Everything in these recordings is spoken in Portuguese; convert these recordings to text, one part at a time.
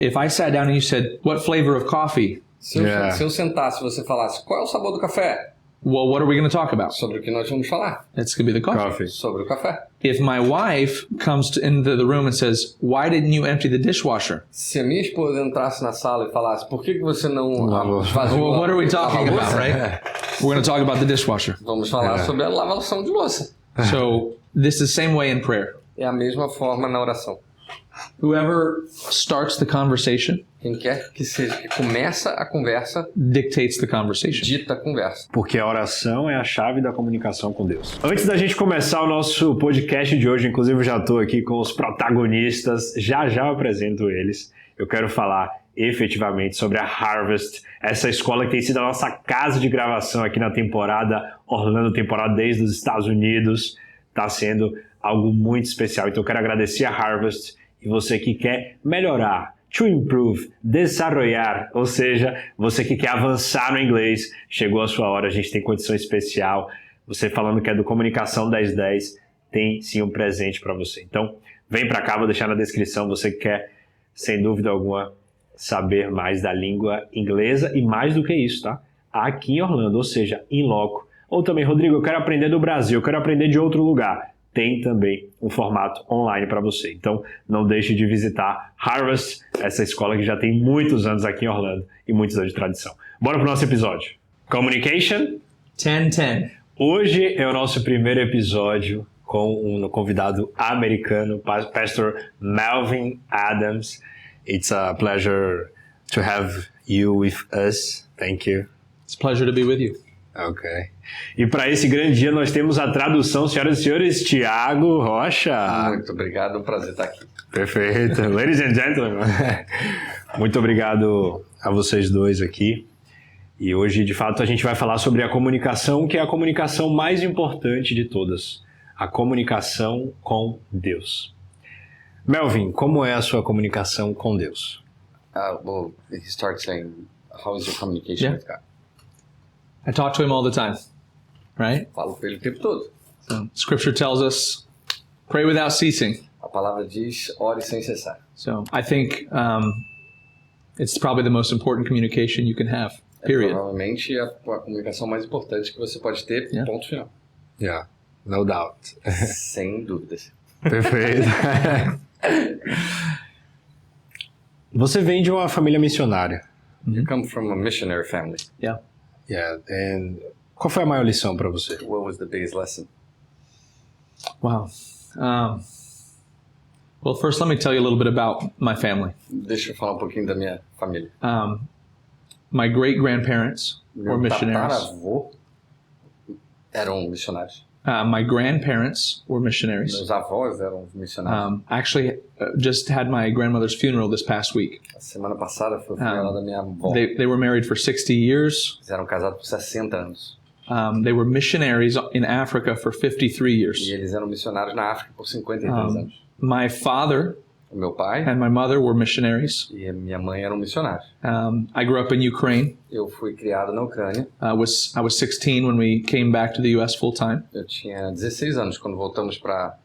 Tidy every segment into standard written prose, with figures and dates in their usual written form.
If I sat down and you said, what flavor of coffee? Se eu sentasse e você falasse, qual é o sabor do café? Well, what are we going to talk about? Sobre o que nós vamos falar. It's going to be the coffee. Sobre o café. If my wife comes into the room and says, why didn't you empty the dishwasher? Se a minha esposa entrasse na sala e falasse, por que você não Well, what are we talking about, right? We're going to talk about the dishwasher. Vamos falar sobre a lavação de louça. So this is the same way in prayer. É a mesma forma na oração. Whoever starts the conversation Quem quer que seja que começa a conversa, dictates the conversation. dita a conversa. Porque a oração é a chave da comunicação com Deus. Antes da gente começar o nosso podcast de hoje, inclusive eu já estou aqui com os protagonistas, já eu apresento eles. Eu quero falar efetivamente sobre a Harvest, essa escola que tem sido a nossa casa de gravação aqui na temporada Orlando, temporada desde os Estados Unidos. Está sendo algo muito especial. Então eu quero agradecer a Harvest e você que quer melhorar, to improve, desarrollar, ou seja, você que quer avançar no inglês, chegou a sua hora, a gente tem condição especial. Você falando que é do Comunicação 1010, tem sim um presente para você. Então, vem para cá, vou deixar na descrição, você que quer, sem dúvida alguma, saber mais da língua inglesa e mais do que isso, tá? Aqui em Orlando, ou seja, in loco. Ou também, Rodrigo, eu quero aprender do Brasil, eu quero aprender de outro lugar. Tem também um formato online para você. Então, não deixe de visitar Harvest, essa escola que já tem muitos anos aqui em Orlando e muitos anos de tradição. Bora pro nosso episódio. Communication 10-10. Hoje é o nosso primeiro episódio com um convidado americano, Pastor Melvin Adams. It's a pleasure to have you with us. Thank you. It's a pleasure to be with you. Ok. E para esse grande dia nós temos a tradução, senhoras e senhores, Tiago Rocha. Muito obrigado, um prazer estar aqui. Perfeito. Ladies and gentlemen. Muito obrigado a vocês dois aqui. E hoje, de fato, a gente vai falar sobre a comunicação, que é a comunicação mais importante de todas. A comunicação com Deus. Melvin, como é a sua comunicação com Deus? Well, he starts saying, how is your communication with God? I talk to him all the time, right? Falo com ele o tempo todo. So, Scripture tells us, pray without ceasing. A palavra diz, ore sem cessar. So I think it's probably the most important communication you can have, É period. provavelmente a comunicação mais importante que você pode ter, ponto final. Yeah, no doubt. Sem dúvidas. Perfeito. Você vem de uma família missionária. You come from a missionary family. Yeah. Yeah, and qual foi a maior lição para você? What was the biggest lesson? Wow. Well, first, let me tell you a little bit about my family. Deixa eu falar um pouquinho da minha família. My great-grandparents were Meu missionaries. tataravô eram missionários. My grandparents were missionaries. Meus avós eram missionários. I actually just had my grandmother's funeral this past week. A semana passada foi o funeral da minha avó. They were married for 60 years. Eles eram casados por 60 anos. They were missionaries in Africa for 53 years. E eles eram missionários na África por 53 anos. My father O meu pai and my mother were missionaries. e a minha mãe eram missionários. I grew up in Ukraine. Eu fui criado na Ucrânia. I was 16 when we came back to the U.S. full time. Eu tinha 16 anos quando voltamos para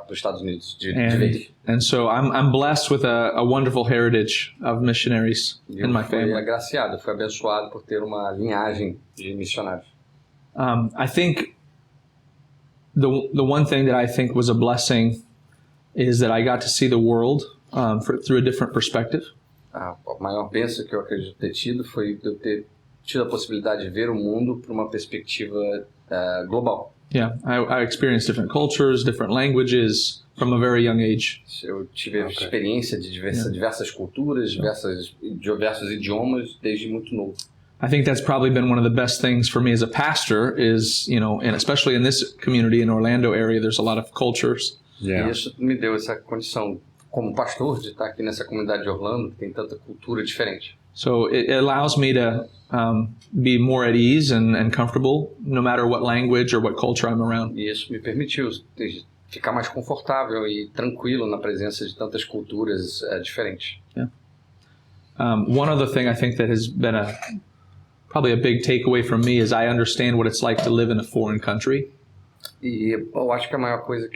os Estados Unidos de vez. And so I'm blessed with a wonderful heritage of missionaries E in eu my fui family. agraciado, fui abençoado por ter uma linhagem de missionários. I think the one thing that I think was a blessing is that I got to see the world through a different perspective. A maior bênção que eu acredito ter tido foi eu ter tido a possibilidade de ver o mundo por uma perspectiva global. Yeah, I experienced different cultures, different languages from a very young age. Eu tive a experiência de diversas culturas, diversos idiomas desde muito novo. I think that's probably been one of the best things for me as a pastor is, and especially in this community in Orlando area, there's a lot of cultures. Yeah. E isso me deu essa condição como pastor de estar aqui nessa comunidade de Orlando, que tem tanta cultura diferente. So it allows me to be more at ease and comfortable no matter what language or what culture I'm around. E isso me permitiu ficar mais confortável e tranquilo na presença de tantas culturas diferentes. Yeah. One other thing I think that has been probably a big takeaway from me is I understand what it's like to live in a foreign country. E eu acho que a maior coisa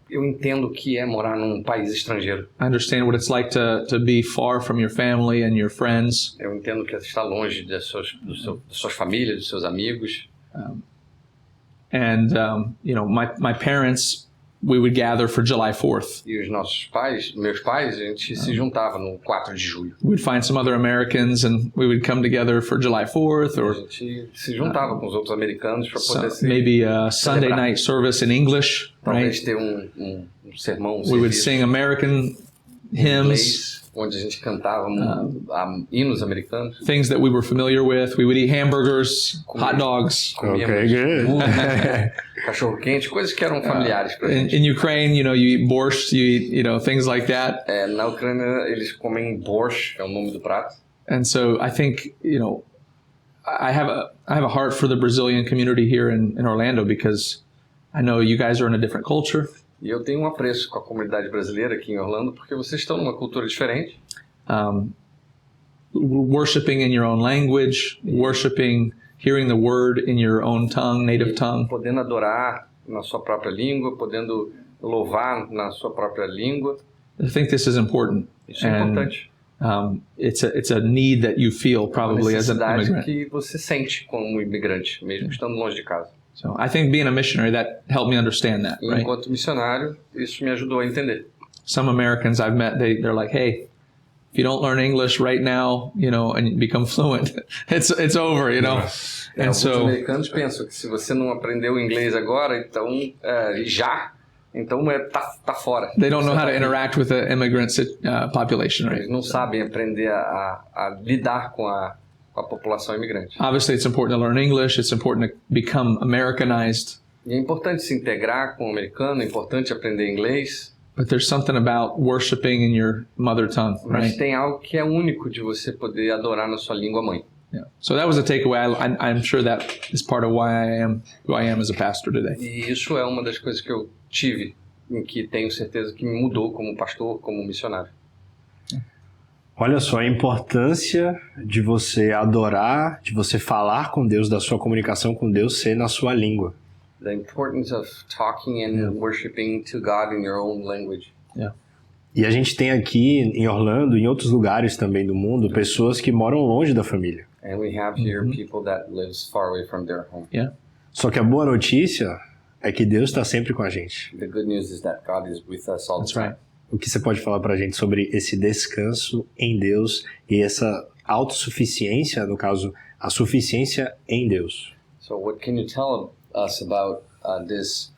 eu entendo que é morar num país estrangeiro. I understand what it's like to be far from your family and your friends. Eu entendo que é estar longe das suas famílias, dos seus amigos. And, my parents, we would gather for July 4th. E meus pais, a gente se juntava no 4 de julho. We'd find some other Americans and we would come together for July 4th, A or gente se juntava com os outros americanos para poder maybe a Sunday celebrar. night service in English, Talvez right? ter um sermão, We would serviço sing American em hymns, inglês, onde a gente cantava hinos americanos. things that we were familiar with. We would eat hamburgers, hot dogs. Comíamos Ok, good. hambúrguer, cachorro-quente, coisas que eram familiares para a gente. In Ukraine, you eat borscht, you eat, things like that. Na Ucrânia, eles comem borscht, é o nome do prato. And so I think, I have a heart for the Brazilian community here in Orlando, because I know you guys are in a different culture. E eu tenho um apreço com a comunidade brasileira aqui em Orlando, porque vocês estão numa cultura diferente. Worshiping in your own language, worshiping, hearing the word in your own tongue, native tongue. Podendo adorar na sua própria língua, podendo louvar na sua própria língua. I think this is important. Isso é importante. It's a need that you feel probably as an Necessidade immigrant. que você sente como imigrante, mesmo estando longe de casa. So I think being a missionary, that helped me understand that, E right? enquanto missionário, isso me ajudou a entender. Some Americans I've met, they're like, hey, if you don't learn English right now, and become fluent, it's over, And Alguns so americanos pensam que se você não aprendeu inglês agora, então tá fora. they don't know Você how to tá- interact with the immigrant population, right? Eles não sabem aprender a lidar com a população imigrante. Obviously, it's important to learn English. It's important to become Americanized. E é importante se integrar com o americano, é importante aprender inglês, But there's something about worshiping in your mother tongue, mas right? tem algo que é único de você poder adorar na sua língua mãe. Yeah. So that was a takeaway. I'm sure that is part of why I am who I am as a pastor today. E isso é uma das coisas que eu tive, em que tenho certeza que me mudou como pastor, como missionário. Olha só a importância de você adorar, de você falar com Deus, da sua comunicação com Deus ser na sua língua. The importance of talking and worshiping to God in your own language. Yeah. E a gente tem aqui em Orlando, em outros lugares também do mundo, pessoas que moram longe da família. And we have here people that lives far away from their home. Yeah. Só que a boa notícia é que Deus está sempre com a gente. The good news is that God is with us all the That's time. right. O que você pode falar pra gente sobre esse descanso em Deus e essa autossuficiência, no caso, a suficiência em Deus? So what can you tell us about this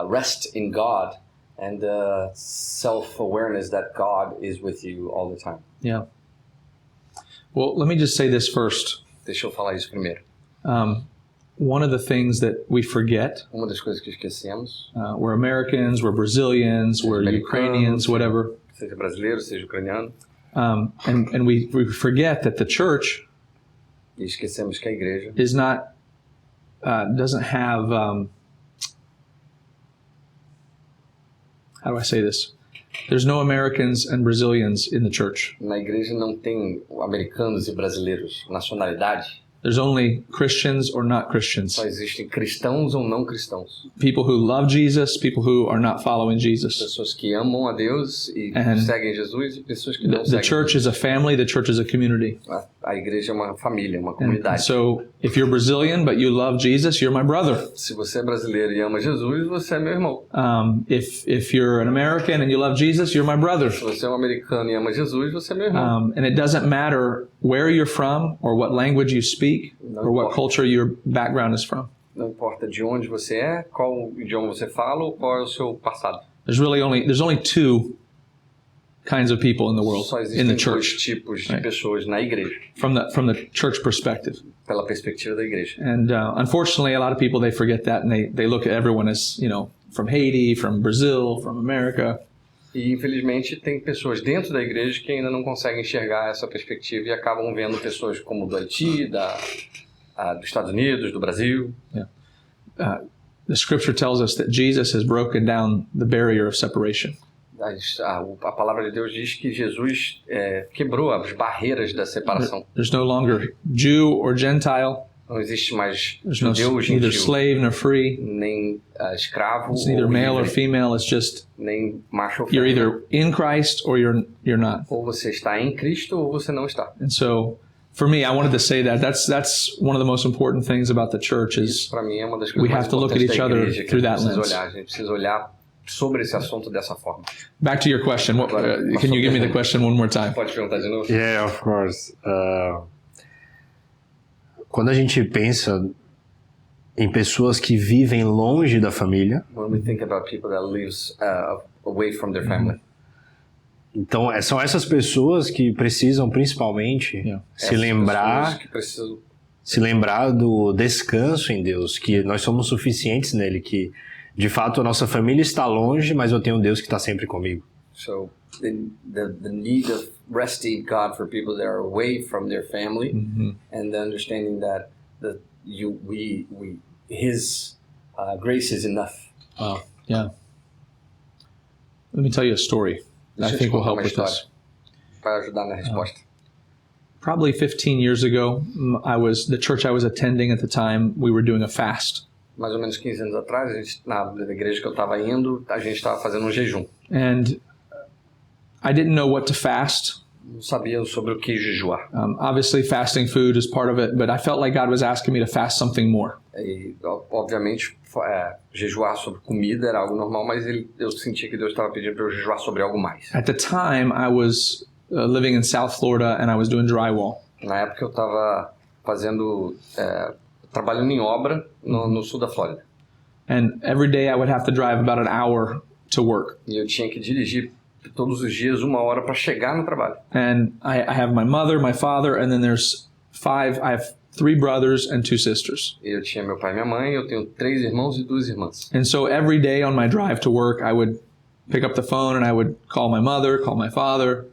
rest in God and the self-awareness that God is with you all the time? Yeah. Well, let me just say this first. Deixa eu falar isso primeiro. One of the things that we forget, Uma das coisas que esquecemos, we're Americans, we're Brazilians, we're Ukrainians, whatever, seja brasileiro, seja ucraniano, and we forget that the church e esquecemos que a igreja is not, doesn't have, how do I say this? There's no Americans and Brazilians in the church. na igreja não tem americanos e brasileiros, nacionalidade. There's only Christians or not Christians. Só existem cristãos ou não cristãos. People who love Jesus, people who are not following Jesus. Pessoas que amam a Deus e And seguem Jesus e pessoas que não The seguem. church is a family, the church is a community. A igreja é uma família, uma And comunidade. so if you're Brazilian but you love Jesus, you're my brother. Se você é brasileiro e ama Jesus, você é meu irmão. If you're an American and you love Jesus, you're my brother. Se você é um americano e ama Jesus, você é meu irmão. And it doesn't matter where you're from or what language you speak or what culture your background is from. Não importa de onde você é, qual idioma você fala ou qual é o seu passado. There's only two kinds of people in the world, Só in existem the dois church, tipos de Right. pessoas na igreja, from the church perspective. pela perspectiva da igreja. And unfortunately, a lot of people, they forget that, and they look at everyone as, from Haiti, from Brazil, from America. E infelizmente tem pessoas dentro da igreja que ainda não conseguem enxergar essa perspectiva e acabam vendo pessoas como do Haiti, dos Estados Unidos, do Brasil. The scripture tells us that Jesus has broken down the barrier of separation. A palavra de Deus diz que Jesus quebrou as barreiras da separação. There's no longer Jew or Gentile. Não existe mais There's no judeu ou neither gentil, slave nor free. nem escravo It's neither ou male or livre, female. It's just nem macho ou you're fêmea. either in Christ or you're not. Ou você está em Cristo ou você não está. And so, for me, I wanted to say that that's one of the most important things about the church Isso is para mim é uma das we coisas mais have to look at importantes each da other igreja que a through gente that precisa lens. olhar. A gente precisa olhar sobre esse assunto dessa forma. Back to your question. What, can you give me the question one more time? Pode perguntar de novo? Yeah, of course. Quando a gente pensa em pessoas que vivem longe da família, When we think about people that lives away from their family. então são essas pessoas que precisam principalmente Yeah. se Essas lembrar, pessoas que precisam se lembrar do descanso em Deus, que nós somos suficientes nele, que de fato a nossa família está longe, mas eu tenho um Deus que está sempre comigo. So the need of resting in God for people that are away from their family, and the understanding that His grace is enough. Wow. Yeah. Let me tell you a story that I Deixa eu te think will contar help uma with história this. para ajudar na resposta. Probably 15 years ago, the church I was attending at the time, we were doing a fast. Mais ou menos 15 anos atrás, na igreja que eu estava indo, a gente estava fazendo um jejum. And I didn't know what to fast. Não sabia sobre o que jejuar. Obviously, fasting food is part of it, but I felt like God was asking me to fast something more. E, obviamente, jejuar sobre comida era algo normal, mas eu sentia que Deus estava pedindo para eu jejuar sobre algo mais. At the time, I was living in South Florida and I was doing drywall. Na época eu estava fazendo, trabalhando em obra no sul da Flórida. And every day I would have to drive about an hour to work. E eu tinha que dirigir todos os dias 1 hora para chegar no trabalho. And I have my mother, my father, and then I have 3 brothers and 2 sisters. Eu tinha meu pai e minha mãe, eu tenho 3 irmãos e 2 irmãs. And so every day on my drive to work, I would pick up the phone and I would call my mother, call my father.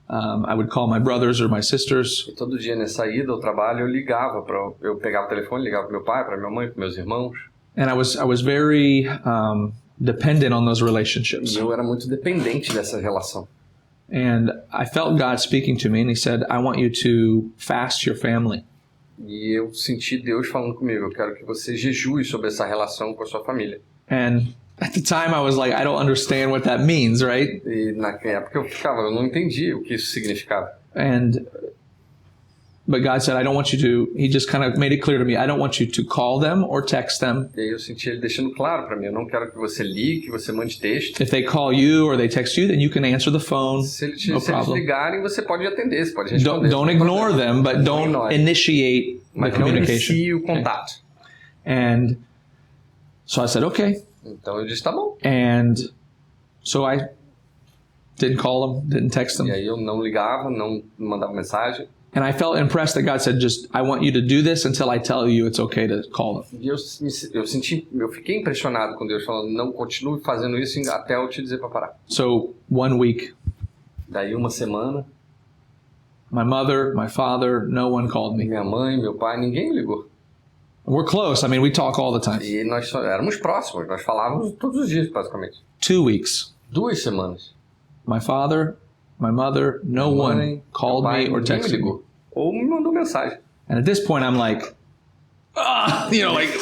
I would call my brothers or my sisters. E todo dia nessa ida ao trabalho eu ligava eu pegava o telefone, ligava para meu pai, para minha mãe, para meus irmãos. And I was very dependent on those relationships. E eu era muito dependente dessa relação. And I felt God speaking to me and he said, I want you to fast your family. E eu senti Deus falando comigo, eu quero que você jejue sobre essa relação com a sua família. And at the time I was like, I don't understand what that means, right? E na época eu não entendi o que isso significava. But God said, I don't want you to, he just kind of made it clear to me, I don't want you to call them or text them. E aí eu senti ele deixando claro para mim, eu não quero que você ligue, que você mande texto. If they call you or they text you, then you can answer the phone, Se eles no te problem. ligarem, você pode atender, você pode responder. Don't ignore them, but don't ignore. initiate the Mas não communication. inicie o contato. And so I said, okay. Então eu disse, tá bom. And so I didn't call them, didn't text them. E aí eu não ligava, não mandava mensagem. And I felt impressed that God said, just, I want you to do this until I tell you it's okay to call them. E eu fiquei impressionado com Deus falando, não, continue fazendo isso até eu te dizer para parar. So 1 week, Daí 1 semana, my mother, my father, no one called me. minha mãe, meu pai, ninguém me ligou. We're close. I mean, we talk all the time. E nós éramos próximos, nós falávamos todos os dias, basicamente. 2 weeks, 2 semanas. my father, my mother, no Minha one mãe, called meu pai, me or ninguém me texted me. ligou. Ou me mandou mensagem. And at this point, I'm like, like,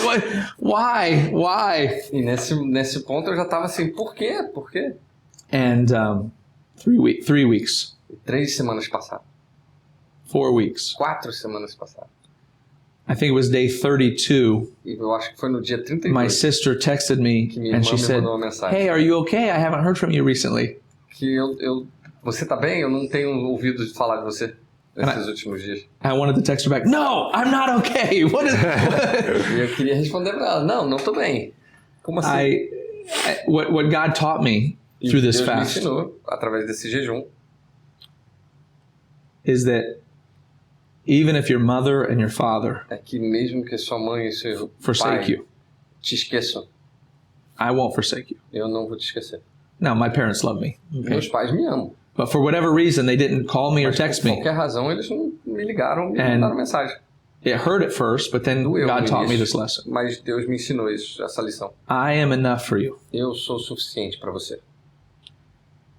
what? Why? E nesse ponto eu já estava assim, por quê? Por quê? And 3 weeks, E 3 semanas passaram. 4 weeks. 4 semanas passaram. I think it was day 32. E eu acho que foi no dia 32 My sister texted me que minha and irmã she me said, mandou uma mensagem. hey, are you okay? I haven't heard from you recently. Que você tá bem? Eu não tenho ouvido falar de você nesses últimos dias. I wanted to text her back, no, I'm not okay. What is E eu queria responder pra ela, não tô bem. Como assim? what God taught me E through this Deus me fast ensinou, através desse jejum, is that even if your mother and your father é que mesmo que sua mãe e seu forsake pai you, te esqueçam, I won't forsake you. eu não vou te esquecer. Now, my parents love me, okay? Meus pais me amam. But for whatever reason, they didn't call me or Mas text por me. qualquer razão, eles não me ligaram, me And- mandaram mensagem. It hurt at first, but then Doeu God no taught me início, this lesson. mas Deus me ensinou essa lição. I am enough for you. Eu sou suficiente para você.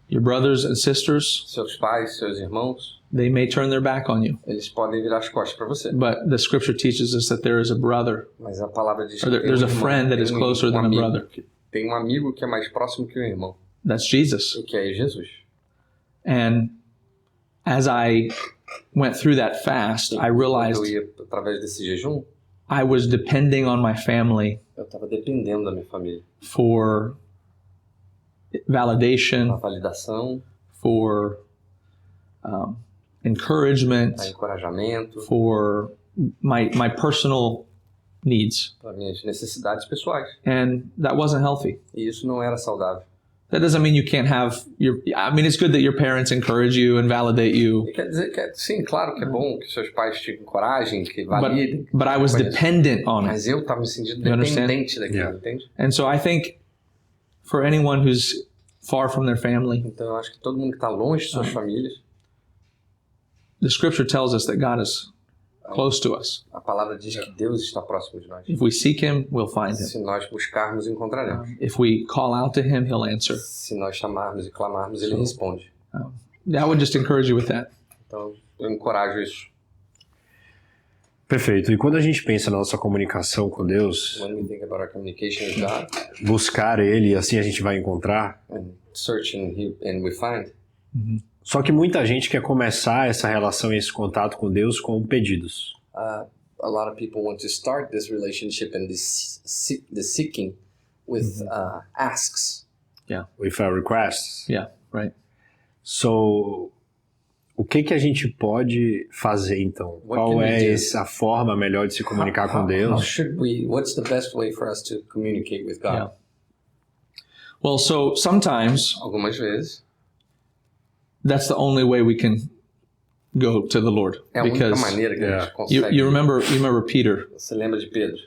Your brothers and sisters, Seus pais, seus irmãos, they may turn their back on you. eles podem virar as costas para você. But the scripture teaches us that there is a brother, Mas a palavra diz or que tem there's a irmão, friend that tem is closer than a amigo, brother. Tem um amigo que é mais próximo que um irmão, That's Jesus. e que é Jesus. And as I went through that fast, I Quando realized eu ia através desse jejum, I was depending on my family eu estava dependendo da minha família. for A validation, validação, for encouragement, a encorajamento, for my personal needs. para minhas necessidades pessoais. And that wasn't healthy. E isso não era saudável. That doesn't mean you can't have I mean, it's good that your parents encourage you and validate you, E quer dizer que, sim, claro que é bom que seus pais te encorajem, que validem. but I was Mas- dependent on it. Mas eu estava me sentindo You understand? dependente daquilo, Yeah. entende? And so I think for anyone who's far from their family, Então eu acho que todo mundo que está longe de suas famílias, the scripture tells us that God is close to us. a palavra diz que Deus está próximo de nós. If we seek him, we'll find him. Se nós buscarmos, encontraremos. If we call out to him, he'll answer. Se nós chamarmos e clamarmos, Ele responde. I would just encourage you with that. Então eu encorajo isso. Perfeito. E quando a gente pensa na nossa comunicação com Deus, When we think about our communication with God buscar Ele e assim a gente vai encontrar. and search and we find, Só que muita gente quer começar essa relação e esse contato com Deus com pedidos. a lot of people want to start this relationship and this seeking with asks. With our requests. Yeah, right. So, o que a gente pode fazer então? What Qual can we é do? a forma melhor de se comunicar com How Deus? should we? What's the best way for us to communicate with God? Yeah. Well, so sometimes Algumas vezes that's the only way we can go to the Lord. é a única Because maneira que a yeah. gente consegue. you remember Peter. Você lembra de Pedro?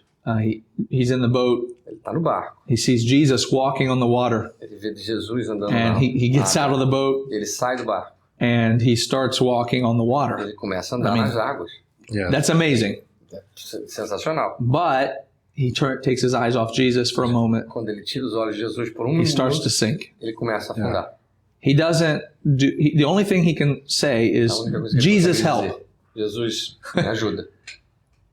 He's in the boat. Ele está no barco. He sees Jesus walking on the water, Ele vê Jesus andando and na he gets out of the boat Ele sai do barco. and he starts walking on the water. Ele começa a andar I mean- nas águas. Yeah. That's amazing. É sensacional. But he takes his eyes off Jesus for a moment. Quando ele tira os olhos de Jesus por He minuto, starts to sink. ele começa a afundar. He doesn't do. The only thing he can say is, A única coisa que ele "Jesus, consegue help." dizer, Jesus, me ajuda.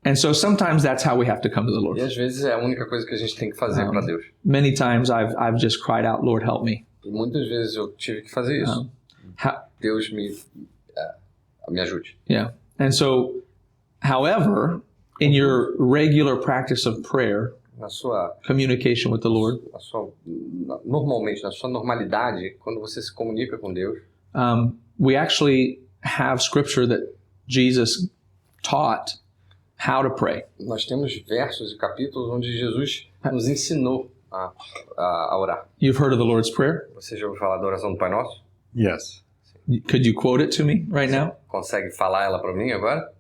And so sometimes that's how we have to come to the E Lord. às vezes é a única coisa que a gente tem que fazer para Deus. Many times I've just cried out, "Lord, help me." E muitas vezes eu tive que fazer isso. How, Deus me ajude. yeah. And so, however, in your regular practice of prayer, Na sua, communication with the Lord, normalmente, na sua normalidade, quando você se comunica com Deus, we actually have scripture that Jesus taught how to pray. nós temos versos e capítulos onde Jesus nos ensinou a orar. You've heard of the Lord's Prayer? Você já ouviu falar da oração do Pai Nosso? Yes. Could you quote it to me right now? Consegue falar ela para mim agora?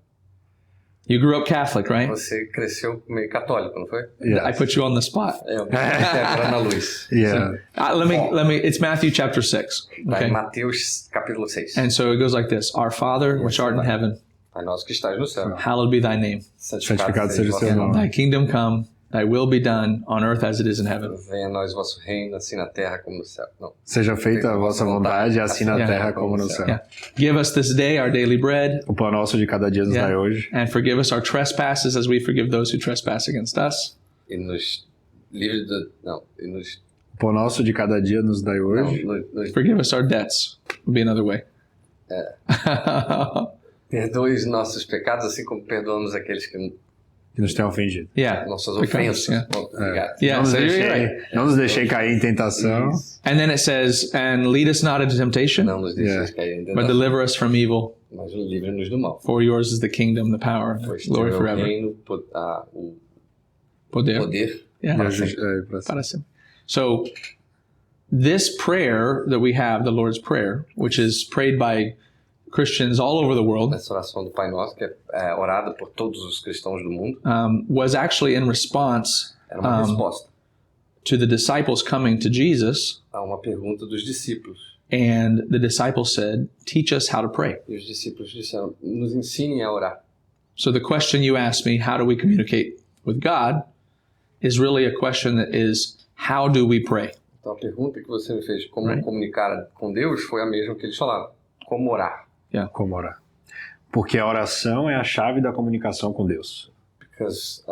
You grew up Catholic, right? Você cresceu meio católico, não foi? Yes. I put you on the spot. Eu para na luz. Yeah. Let me. It's Matthew chapter 6. Tá Okay. em Mateus capítulo 6. And so it goes like this: Our Father, which art in heaven, Pai nosso que estás no céu. hallowed be thy name. Santificado seja o vosso seu nome. nome. Thy kingdom come, thy will be done on earth as it is in heaven. Venha a nós o vosso reino, assim na terra como no céu. Não. Seja feita a vossa vontade, assim na Yeah. terra como no céu. Yeah. Give us this day our daily bread, O pão nosso de cada dia nos Yeah. dai hoje. and forgive us our trespasses as we forgive those who trespass against us. E nos livre do... Não. E nos... O pão nosso de cada dia nos dai Não, hoje. nos Forgive us our debts, would be another way. perdoe os nossos pecados, assim como perdoamos aqueles que... Que nos tenham ofendido. Yeah. Nossas Because, ofensas. yeah. Bom, obrigado. Yeah, Não nos so you're deixei, right. não nos deixei cair em tentação. Isso. And then it says, and lead us not into temptation, Não nos deixes Yeah. cair em but tentação, deliver us from evil. mas livre-nos do mal. For yours is the kingdom, the power, and Pois the glory teu é o forever. reino, o Poder. poder. Yeah. Para sempre. Para sempre. So this prayer that we have, the Lord's Prayer, which is prayed by Christians all over the world, Essa oração do Pai Nosso, que é orada por todos os cristãos do mundo, was actually in response era uma resposta to the disciples coming to Jesus, a uma pergunta dos discípulos. and the disciples said, "Teach us how to pray." E os discípulos disseram, nos ensinem a orar. So the question you asked me, how do we communicate with God, is really a question that is, how do we pray? Então a pergunta que você me fez, como Right. comunicar com Deus, foi a mesma que eles falaram. Como orar. Como orar? Porque a oração é a chave da comunicação com Deus. Because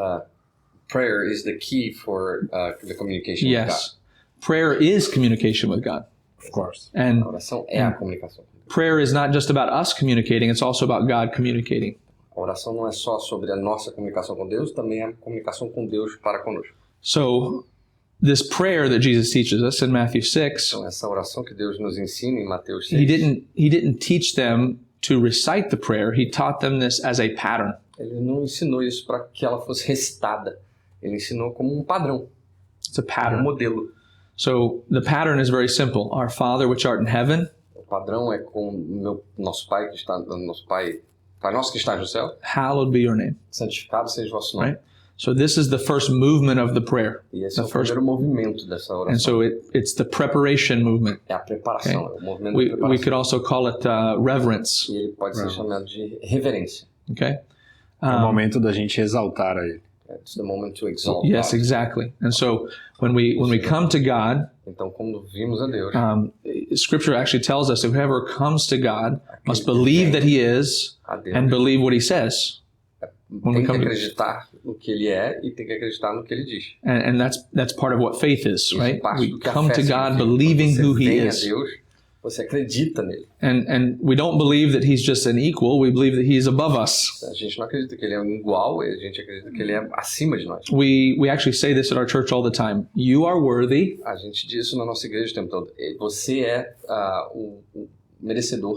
prayer is the key for the communication with God. Yes. Prayer is communication with God. Of course. And A oração é a comunicação com Deus. prayer is not just about us communicating, it's also about God communicating. A oração não é só sobre a nossa comunicação com Deus, também é a comunicação com Deus para conosco. So, this prayer that Jesus teaches us in Matthew 6, Então essa oração que Deus nos ensina em Mateus 6, he didn't teach them to recite the prayer, he taught them this as a pattern. ele não ensinou isso para que ela fosse recitada. Ele ensinou como um padrão, It's a um pattern. modelo. So, the pattern is very simple. Our Father which art in heaven, O padrão é com nosso Pai que está Pai nosso que está no céu, hallowed be your name. santificado seja o vosso nome. Right? So this is the first movement of the prayer. E esse é The o first, primeiro movimento dessa and oração. so it's the preparation movement. É a preparação, é o movimento We da preparação. could also call it reverence. E ele pode ser chamado de reverência. Okay. É o momento da gente exaltar a Ele. It's the moment to exalt Yes, God. exactly. And so when we come to God, Então, quando vimos a Deus, Scripture actually tells us that whoever comes to God must believe that He is a Deus and believe what He says. when we tem que come to- acreditar no que ele é e tem que acreditar no que ele diz. And that's part of what faith is, Isso right? parte We do que a come fé to God significa. believing Quando who você He vem a is. Deus, você acredita nele. And we don't believe that He's just an equal. We believe that He's above us. A gente não acredita que ele é um igual, a gente acredita que ele é acima de nós. We actually say this at our church all the time. You are worthy. A gente diz isso na nossa igreja o tempo todo. Você é o merecedor.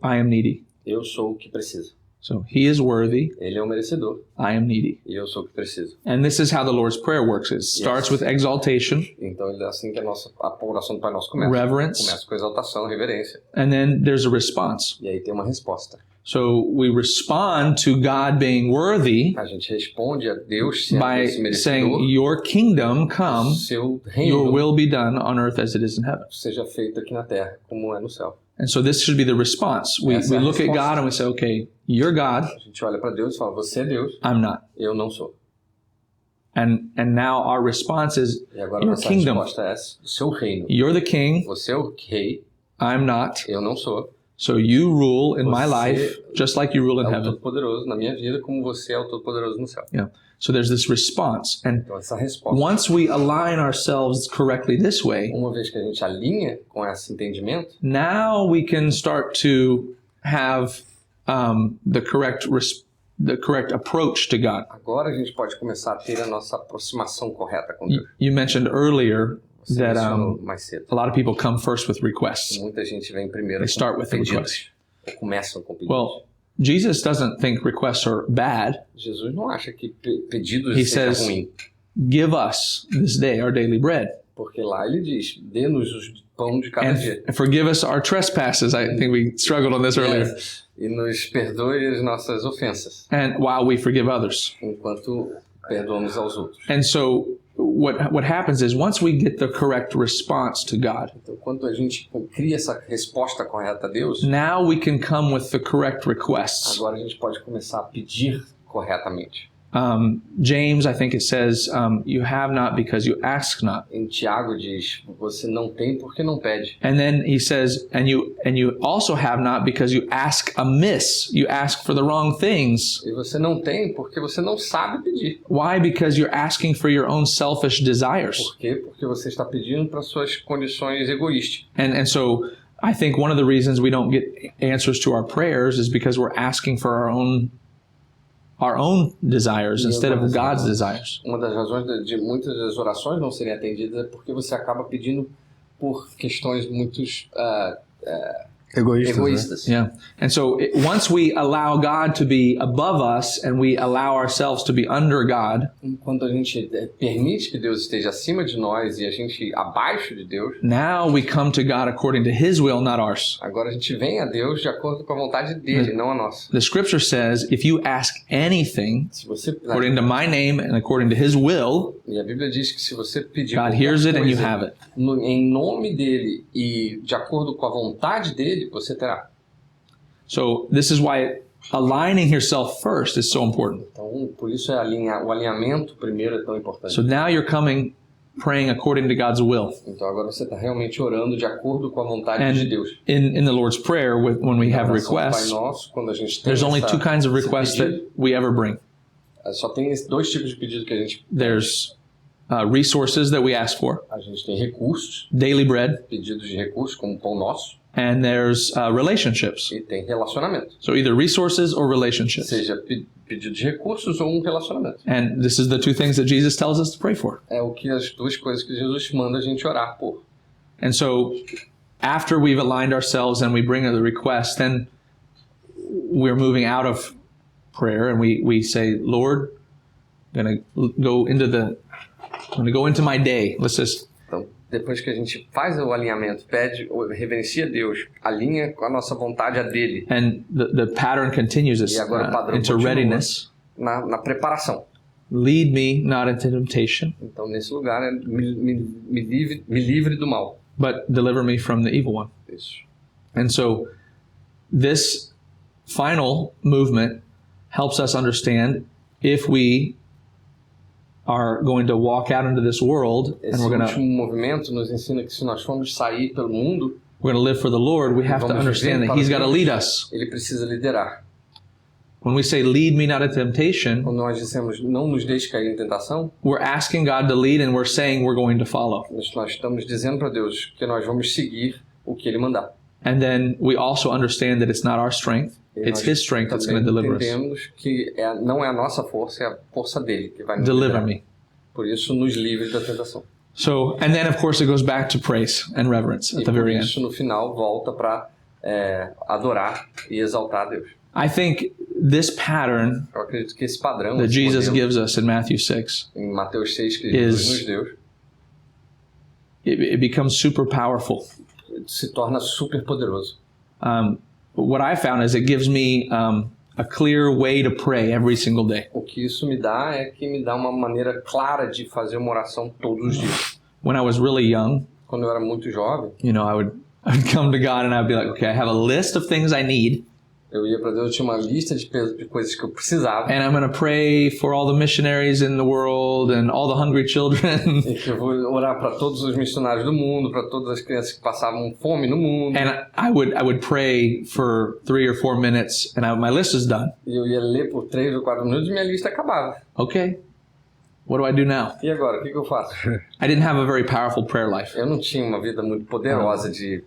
I am needy. Eu sou o que precisa. So He is worthy. Ele é o merecedor I am needy. e eu sou o que preciso. And this is how the Lord's Prayer works. It starts with exaltation, Então é assim que a oração do Pai Nosso começa. Reverence. Começa com exaltação, reverência. and then there's a response. E aí tem uma resposta. So we respond to God being worthy A gente responde a Deus sendo by esse saying, merecedor. Your kingdom come, Seu your reino will be done on earth as it is in heaven. seja feito aqui na terra, como é no céu. And so this should be the response. We Essa é a look at resposta. God and we say, okay, you're God, A gente olha para Deus e fala, você é Deus, I'm not. eu não sou. And now our response is, E agora Your nossa kingdom. resposta é essa, o seu reino. you're the king, Você é o rei, I'm not. eu não sou. So you rule in my Você life just like you rule in É o heaven. Todo-Poderoso na minha vida, como você é o Todo-Poderoso no céu. Yeah. So there's this response. And Então essa resposta. once we align ourselves correctly this way, Uma vez que a gente alinha com esse entendimento, now we can start to have the correct approach to God. agora a gente pode começar a ter a nossa aproximação correta com Deus. You mentioned earlier Você that mencionou mais cedo. a lot of people come first with requests. Muita gente vem primeiro They start with the pedidos. request. Ou começam com pedidos. Well, Jesus doesn't think requests are bad. Jesus não acha que pedidos He seja says- ruim. Give us this day our daily bread, Porque lá ele diz, dê-nos o pão de cada dia. and forgive us our trespasses. I think we struggled on this earlier. E nos perdoe as nossas ofensas, And while we forgive others. enquanto perdoamos aos outros. And so what happens is once we get the correct response to God, Então, quando a gente cria essa resposta correta a Deus, now we can come with the correct requests. agora a gente pode começar a pedir corretamente. James, I think it says, you have not because you ask not. Em Tiago diz, você não tem porque não pede. And then he says, and you also have not because you ask amiss. You ask for the wrong things. E você não tem porque você não sabe pedir. Why? Because you're asking for your own selfish desires. Por quê? Porque você está pedindo para suas condições egoístas. And so I think one of the reasons we don't get answers to our prayers is because we're asking for our own desires instead of God's desires. Uma das razões de muitas das orações não serem atendidas é porque você acaba pedindo por questões muito Egoístas, né? egoístas. Yeah. And so once we allow God to be above us and we allow ourselves to be under God, Quando a gente permite que Deus esteja acima de nós e a gente abaixo de Deus, now we come to God according to His will, not ours. agora a gente vem a Deus de acordo com a vontade dele, não a nossa. The scripture says, if you ask anything Se você, according to my name and according to His will, e a Bíblia diz que se você pedir God qualquer hears it and you coisa have it. em nome dele e de acordo com a vontade dele, você terá. So this is why aligning yourself first is so important. Então, por isso o alinhamento primeiro é tão importante. So now you're coming praying according to God's will. Então agora você está realmente orando de acordo com a vontade And de Deus. in the Lord's Prayer, when we have Na oração do Pai requests, Nosso, quando a gente tem there's only two kinds of esse requests pedido, that we ever bring. só tem dois tipos de pedido que a gente Resources that we ask for, tem recursos, daily bread, pedidos de recursos como pão nosso, and there's relationships. e tem relacionamento. So either resources or relationships. Seja pedido de recursos ou um relacionamento. And this is the two things that Jesus tells us to pray for. É o que as duas coisas que Jesus manda a gente orar por. And so after we've aligned ourselves and we bring the request, then we're moving out of prayer and we say, Lord, I'm going to go into my day. Let's just Então, depois que a gente faz o alinhamento, pede, reverencia Deus, alinha com a nossa vontade a dele, and the pattern continues E agora o padrão into continua. readiness. na preparação. Lead me not into temptation, Então, nesse lugar, me livre do mal. but deliver me from the evil one. Isso. And so this final movement helps us understand if we are going to walk out into this world and Esse we're último movimento nos ensina que se nós formos sair pelo mundo, going to live for the Lord, we have to Vamos understand viver that para He's got to Deus. lead us. ele precisa liderar. When we say lead me not into temptation, Quando nós dissemos não nos deixe cair em tentação, we're asking God to lead and we're saying we're going to follow. nós estamos dizendo para Deus que nós vamos seguir o que Ele mandar. And then we also understand that it's not our strength, E it's nós His strength that's going também to deliver us. entendemos que não é a nossa força, é a força dele que vai nos Deliver liderar. me. Por isso, nos livre da tentação. So, and then of course it goes back to praise and reverence E at the por very end. isso, no final, volta para adorar e exaltar a Deus. I think this pattern Eu acredito que esse padrão, that esse Jesus modelo, gives us in Matthew 6, em Mateus 6, que is- Jesus nos deu, it becomes super powerful. se torna super poderoso. What I found is it gives me a clear way to pray every single day. O que isso me dá é que me dá uma maneira clara de fazer uma oração todos os dias. When I was really young, Quando eu era muito jovem, I would come to God and I'd be like, okay, I have a list of things I need, eu ia para Deus, eu tinha uma lista de coisas que eu precisava. and I'm going to pray for all the missionaries in the world and all the hungry children. E que eu vou orar para todos os missionários do mundo, para todas as crianças que passavam fome no mundo. And I would pray for 3 or 4 minutes, and my list is done. E eu ia ler por 3 ou 4 minutos e minha lista acabava. Okay, what do I do now? E agora, o que eu faço? I didn't have a very powerful prayer life. Eu não tinha uma vida muito poderosa de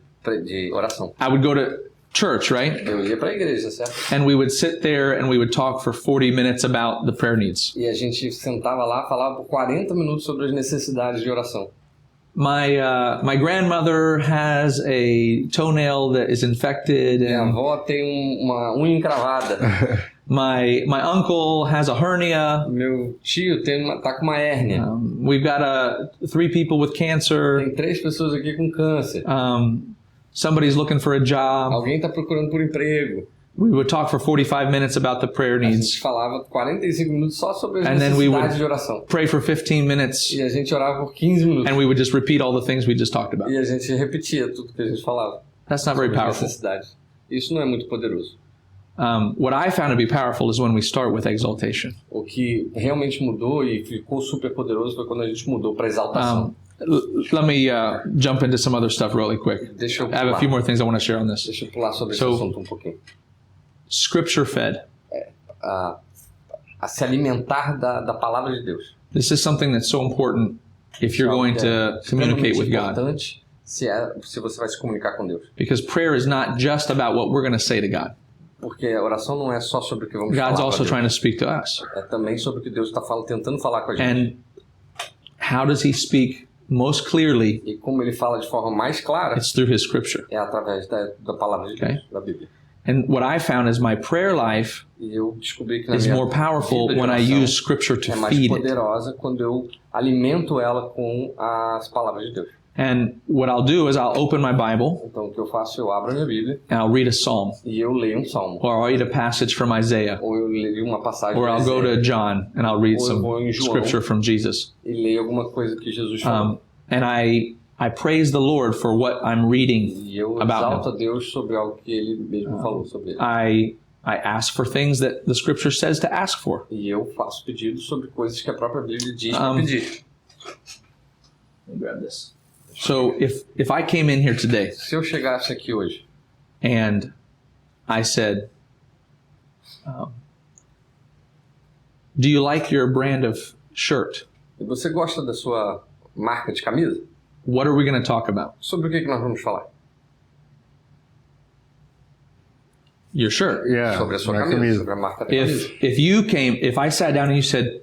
oração. I would go to church, right? Eu ia para a igreja, certo? And we would sit there and we would talk for 40 minutes about the prayer needs. E a gente sentava lá, falava por 40 minutos sobre as necessidades de oração. My grandmother has a toenail that is infected, Minha and avó tem uma unha encravada. my uncle has a hernia. Meu tio tá com uma hérnia. We've got 3 people with cancer. Tem 3 pessoas aqui com câncer. Somebody's looking for a job. Alguém está procurando por emprego. We would talk for 45 minutes about the prayer A gente needs. falava 45 minutos só sobre as And then we would- necessidades de oração. Pray for 15 minutes, E a gente orava por 15 minutos. and we would just repeat all the things we just talked about. E a gente repetia tudo que a gente falava. That's not very sobre as powerful. necessidades. Isso não é muito poderoso. What I found to be powerful is when we start with exaltation. O que realmente mudou e ficou super poderoso foi quando a gente mudou para exaltação. Let me jump into some other stuff really quick. Deixa eu I have a few pular, more things I want to share on this. deixa eu pular sobre esse So- assunto um pouquinho. Scripture fed. A se alimentar da palavra de Deus. This is something that's so important if you're going to communicate with God. Importante se você vai se comunicar com Deus. Because prayer is not just about what we're going to say to God. Porque a oração não é só sobre o que vamos God's falar also pra Deus. trying to speak to us. É também sobre o que Deus está tentando falar com a gente. And how does He speak most clearly? E como ele fala de forma mais clara, It's through His Scripture. é através da palavra de Deus, Okay. da Bíblia. And what I found is my prayer life E eu descobri que na is minha more powerful vida de when I oração use Scripture to é mais feed it. poderosa quando eu alimento ela com as palavras de Deus. And what I'll do is I'll open my Bible Então o que eu faço, eu abro a minha Bíblia and I'll read a psalm, e eu leio um salmo. or I'll read a passage from Isaiah, Ou eu leio uma passagem or I'll de go to Isaías John and I'll read Ou eu some vou em João. Scripture from Jesus. e leio alguma coisa que Jesus falou. And I praise the Lord for what I'm reading. E eu about exalto a Deus sobre algo que ele mesmo falou sobre ele. I ask for things that the Scripture says to ask for. E eu faço pedidos sobre coisas que a própria Bíblia diz para Um, pedir. Let me grab this. So if I came in here today Se eu chegasse aqui hoje and I said, do you like your brand of shirt? e você gosta da sua marca de camisa, What are we going to talk about? sobre o que nós vamos falar? Your shirt. Yeah, Sobre a sua minha camisa, camisa. sobre a marca da camisa. If I sat down and you said,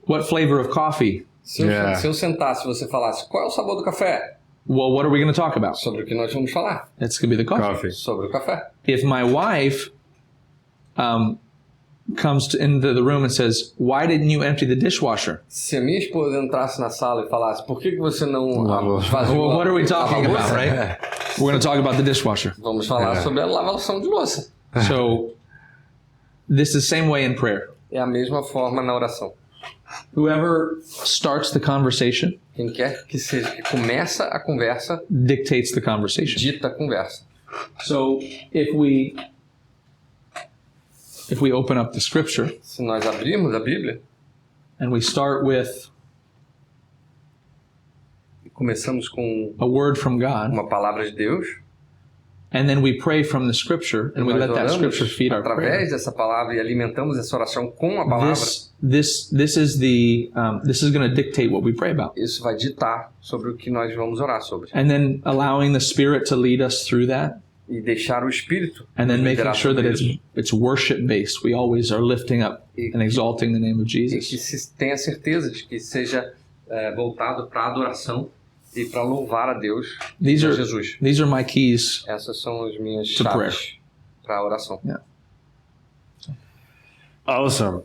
what flavor of coffee? Se eu, Yeah. se eu sentasse e você falasse, qual é o sabor do café? Well, what are we going to talk about? Sobre o que nós vamos falar? It's going to be the coffee. Coffee. Sobre o café. If my wife comes into the room and says, why didn't you empty the dishwasher? Se a minha esposa entrasse na sala e falasse, por que você não Lavou. faz Well, what are we talking about, right? We're going to talk about the dishwasher. Vamos falar sobre a lavação de louça. So this is the same way in prayer. É a mesma forma na oração. Whoever starts the conversation Quem quer que seja que começa a conversa, dictates the conversation. dita a conversa. So if we open up the scripture Se nós abrirmos a Bíblia and we start with e começamos com a word from God, uma palavra de Deus, and then we pray from the scripture and we nós let that oramos scripture feed our prayer. através dessa palavra e alimentamos essa oração com a palavra, This is going to dictate what we pray about, isso vai ditar sobre o que nós vamos orar sobre. and then allowing the Spirit to lead us through that, E deixar o Espírito and then nos making liderar sure that sobre isso. it's worship based. We always are lifting up and exalting the name of E que Jesus. se tenha certeza de que seja voltado para a adoração e para louvar a Deus e These a are Jesus. these are my keys. Essas são as minhas To chaves para a oração. Awesome.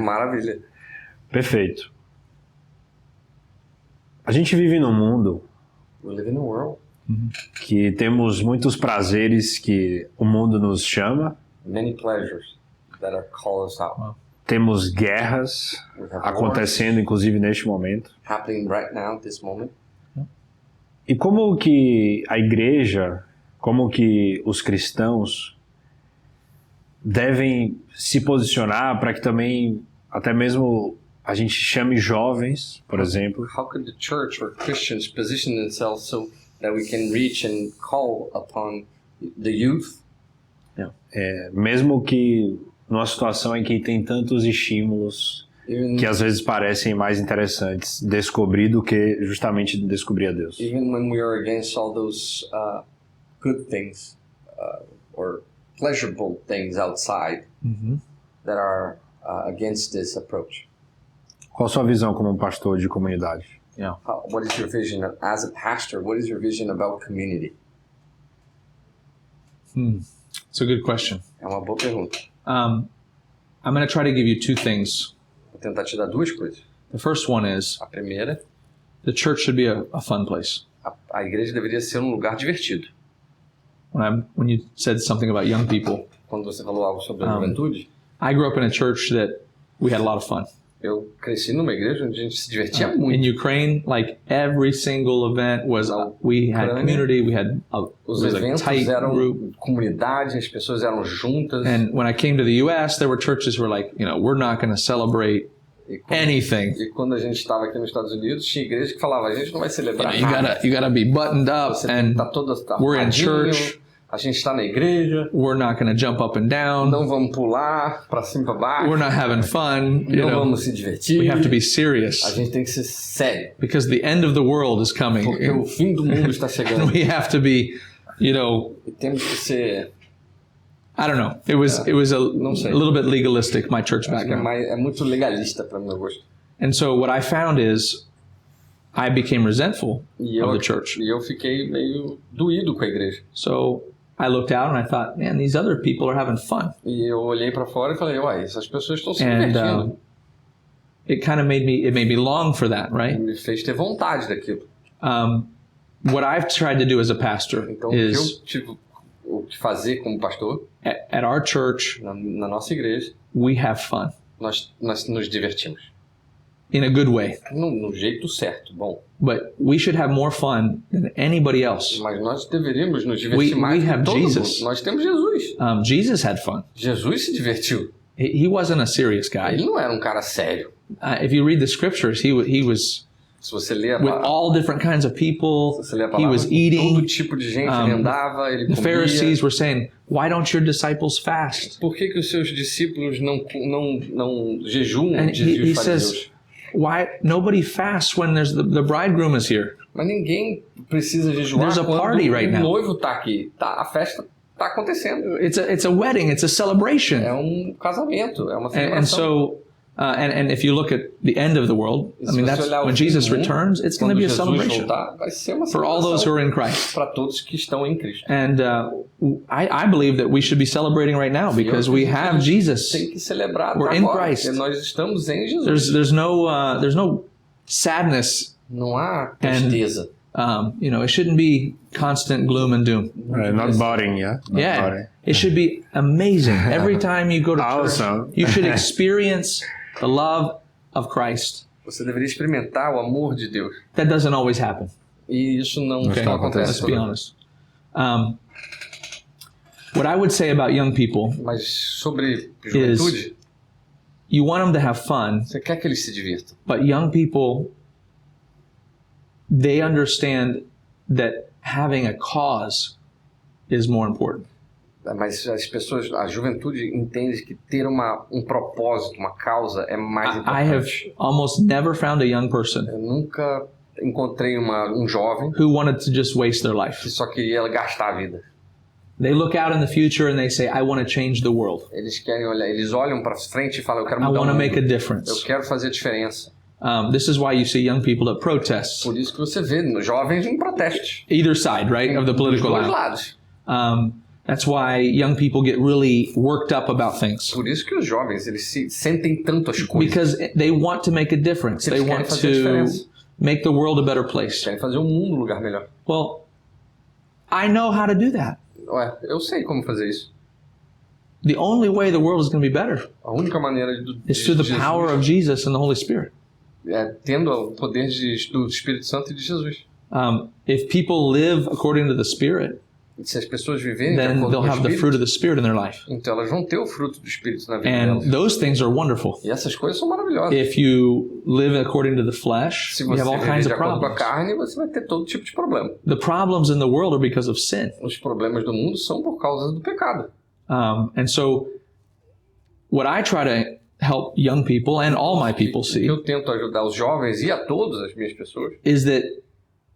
Maravilha. Perfeito. A gente vive num mundo We live in a world. que temos muitos prazeres que o mundo nos chama, Many pleasures that are call us out. temos guerras We have acontecendo, inclusive neste momento. wars happening right now at this moment. E como que a igreja, como que os cristãos devem se posicionar para que também, até mesmo a gente chame jovens, por exemplo, How could the church or Christians position themselves so that we can reach and call upon the youth, mesmo que numa situação em que tem tantos estímulos even, que às vezes parecem mais interessantes descobrir do que justamente descobrir a Deus. even when we are against all those good things or pleasurable things outside that are against this approach? Qual a sua visão como um pastor de comunidade? What is your vision as a pastor? What is your vision about community? It's a good question. É uma boa pergunta. I'm going to try to give you two things. Vou tentar te dar duas coisas. The first one is A primeira, the church should be a fun place. a igreja deveria ser um lugar divertido. When you said something about young people, Quando você falou algo sobre a juventude, I grew up in a church that we had a lot of fun. eu cresci numa igreja onde a gente se divertia In muito. Ukraine, like every single event was, we had Ucrânia, community, we had it Os was a eventos tight eram group. comunidade, as pessoas eram juntas. And when I came to the U.S., there were churches who were like, we're not going to celebrate E quando, anything. e quando a gente estava aqui nos Estados Unidos, tinha igreja que falava, a gente não vai celebrar You nada. gotta be buttoned up, Você and tá toda we're in arrumadinho, church. a gente está na igreja, we're not going to jump up and down. não vamos pular para cima e para baixo, We're not having fun. não vamos se divertir. We have to be A serious gente tem que ser sério, because the end of the world is coming. porque o fim do mundo está chegando. We have to be, E temos que ser, I don't know. It was a sei. little bit legalistic, my church background. mas é muito legalista para meu gosto. And so what I found is I became resentful E of eu, the church. e eu fiquei meio doído com a igreja. So I looked out and I thought, man, these other people are having fun. E eu olhei para fora e falei, uai, essas pessoas estão se And divertindo. it kind of made me long for that, right? Me fez ter vontade daquilo. What I've tried to do as a pastor Então, o que is eu tive o que fazer como pastor, at our church, na nossa igreja, we have fun nós nos divertimos. in a good way, No jeito certo, bom. but we should have more fun than anybody else. Mas nós deveríamos nos divertir We mais have que todo Jesus. mundo. Nós temos Jesus. Jesus had fun. Jesus se divertiu. He wasn't a serious guy. Ele não era um cara sério. If you read the scriptures, he was Se você lê a with palavra, all different kinds of people. se você lê a He palavra, was todo eating. tipo de gente, ele andava, ele The comia. Pharisees were saying, "Why don't your disciples fast?" Por que os seus discípulos não jejuam, And diziam he os fariseus? says, "Why nobody fasts when there's the bridegroom is here?" Mas ninguém precisa jejuar There's a quando party right o now. noivo está aqui. A festa está acontecendo. It's a wedding. It's a celebration. É um casamento, é uma And celebração. so, and if you look at the end of the world, E I se mean, você that's olhar o when fim do Jesus mundo, returns. It's going to quando be a Jesus celebration voltar, vai ser uma for all those who are in Christ. para todos que estão em Cristo. And I believe that we should be celebrating right now because we have Jesus. Tem que celebrar We're in agora, Christ. porque nós estamos em Jesus. There's no sadness. Não há tristeza. It shouldn't be constant gloom and doom. Not boring, yeah? Not Yeah, boring. it should be amazing. Every time you go to church, Awesome. you should experience the love of Christ. Você deveria experimentar o amor de Deus. That doesn't always happen. E isso não Okay, acontece. let's be honest. What I would say about young people, Mas sobre juventude, you want them to have fun, você quer que eles se divirtam. but young people, they understand that having a cause is more important. Mas as pessoas, a juventude entende que ter um propósito, uma causa é mais I have importante. almost never found a young person Eu nunca encontrei um jovem who wanted to just waste their que life. só queria gastar a vida. They look out in the future and they say, I want to change the world. Eles olham para frente e falam, eu quero I mudar want o to make a mundo. Eu difference. quero fazer diferença. This is why you see young people at protests, Por isso que você vê jovens em protestos. either side, right, of the Dos political dois aisle. lados. That's why young people get really worked up about things Por isso que os jovens, eles se sentem tanto as coisas. because they want to make a difference. They Eles querem want fazer a to diferença. make the world a better place. Querem fazer o mundo um lugar melhor. Well, I know how to do that. Ué, eu sei como fazer isso. The only way the world is going to be better A única maneira is through the power of Jesus and the Holy Spirit. é tendo o poder do Espírito Santo e de Jesus. If people live according to the Spirit, E se as pessoas viverem de then acordo they'll com o have the fruit Espírito, of the Spirit in their life. então elas vão ter o fruto do Espírito na vida And delas. those things are wonderful. E essas coisas são maravilhosas. If you live according to the flesh, Se you você have all viver kinds de of acordo com a problems. carne, você vai ter todo tipo de problema. The problems in the world are because of sin. Os problemas do mundo são por causa do pecado. And so what I try to help young people and all my people O que see eu tento ajudar os jovens e a todas as minhas pessoas, is that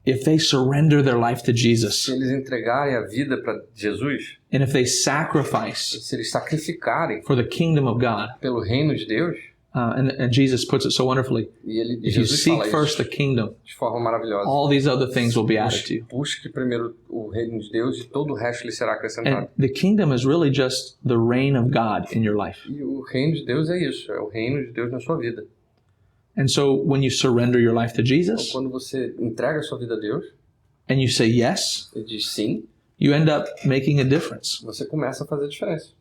if they surrender their life to se Jesus eles entregarem a vida para Jesus, and if they sacrifice se eles sacrificarem for the kingdom of God, pelo reino de Deus, and Jesus puts it so wonderfully, e if you Jesus seek fala first the isso kingdom, de forma maravilhosa. all these other things will be added to you. Busque primeiro o reino de Deus e todo o resto lhe será acrescentado. And the kingdom is really just the reign of God in your life. E o reino de Deus é isso, é o reino de Deus na sua vida. And so when you surrender your life to Então, Jesus quando você entrega a sua vida a Deus and you say yes, e diz sim, you end up making a difference. você começa a fazer a diferença.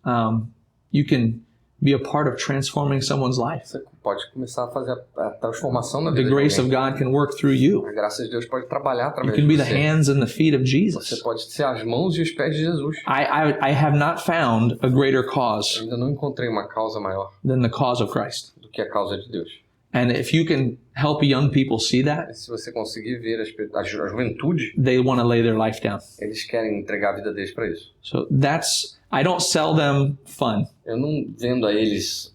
You can be a part of transforming someone's life. Você pode começar a fazer a transformação na The vida de grace of alguém. God can work through you. A graça de Deus pode trabalhar You através can de be the você. hands and the feet of Você Jesus. pode ser as mãos e os pés de Jesus. I have not found a greater cause Ainda não encontrei uma causa maior than the cause of Christ. do que a causa de Deus. And if you can help young people see that, E se você conseguir ver a juventude, they want to lay their life down. eles querem entregar a vida deles para isso. So I don't sell them fun. Eu não vendo a eles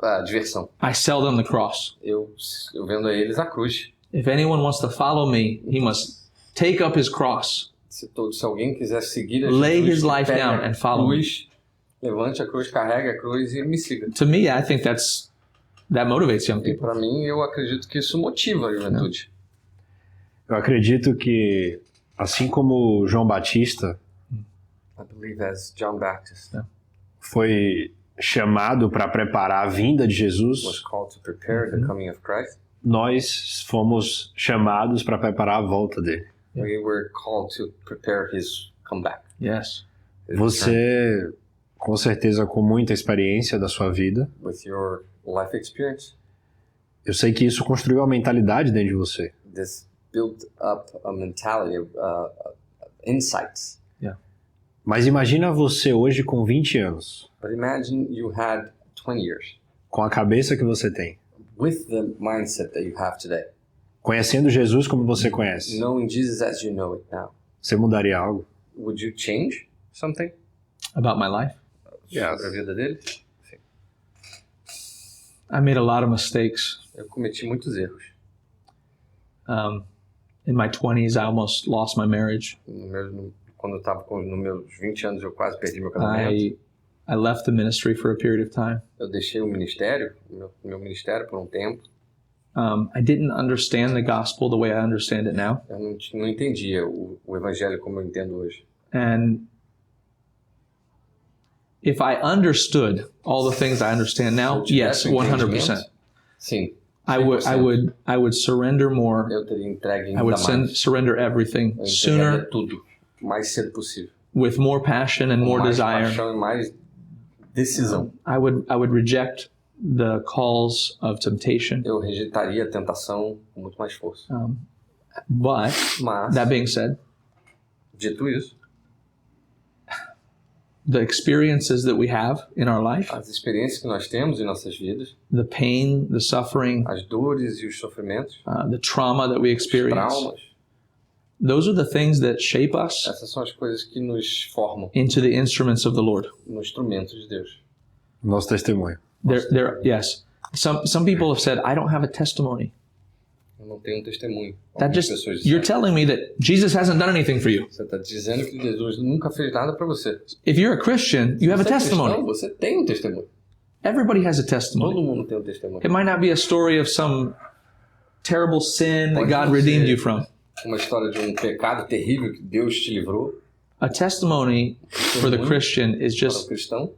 a diversão. I sell them the cross. Eu vendo a eles a cruz. If anyone wants to follow me, he must take up his cross. Se alguém quiser seguir a Lay Jesus, his life pegue down a and follow me. cruz, levante a cruz, carregue a cruz e me siga. To me, I think that motivates young E people. para mim, eu acredito que isso motiva a juventude. Eu acredito que, assim como João Batista I believe as John Baptist foi chamado para preparar a vinda de was Jesus, called to prepare the coming of Christ, nós fomos chamados para preparar a volta dele. we were called to prepare his comeback. Yes. his return. Você, com certeza, com muita experiência da sua vida, With your life experience, eu sei que isso construiu a mentalidade dentro de você. this built up a mentality of insights. Mas imagina você hoje com 20 anos, But imagine you had 20 years com a cabeça que você tem, with the mindset that you have today, Conhecendo Jesus como você conhece, knowing Jesus as you know it now, você mudaria algo? would you change something About my life? sobre a vida dele? Sim. I made a lot of mistakes. Eu cometi muitos erros. In my 20s, I almost lost my marriage. Quando eu estava nos meus 20 anos, eu quase perdi meu casamento. I left the ministry for a period of time. Eu deixei o ministério, meu ministério por um tempo. I didn't understand the gospel the way I understand it now. Eu não entendia o evangelho como eu entendo hoje. And if I understood all the things I understand now, Se eu yes, tivesse 100%. Sim. I would surrender more. Eu teria entregue I ainda would mais. surrender everything Eu sooner, entregaria tudo o mais cedo possível. with more passion and more mais desire. paixão e mais decisão. I would reject the calls of temptation. Eu rejeitaria a tentação com muito mais força. But Mas, that being said, dito isso, the experiences that we have in our life, as experiências que nós temos em nossas vidas, the pain, the suffering, as dores e os sofrimentos, the trauma that we os experience, traumas, those are the things that shape us essas são as coisas que nos formam into the instruments of the Lord. no instrumento de Deus. Nosso testemunho. Yes. Some people have said, I don't have a testimony. Eu não tenho um testemunho. That Algumas just, pessoas you're disseram. telling me that Jesus hasn't done anything for you. Você está dizendo que Jesus nunca fez nada para você. If you're a Christian, you have a Você é cristão, testimony. você tem um testemunho. Everybody has a Todo testimony. mundo tem um testemunho. It might not be a story of some terrible sin that Pode God não redeemed ser you from. Uma história de um pecado terrível que Deus te livrou. A testimony for the Christian is Para o just cristão,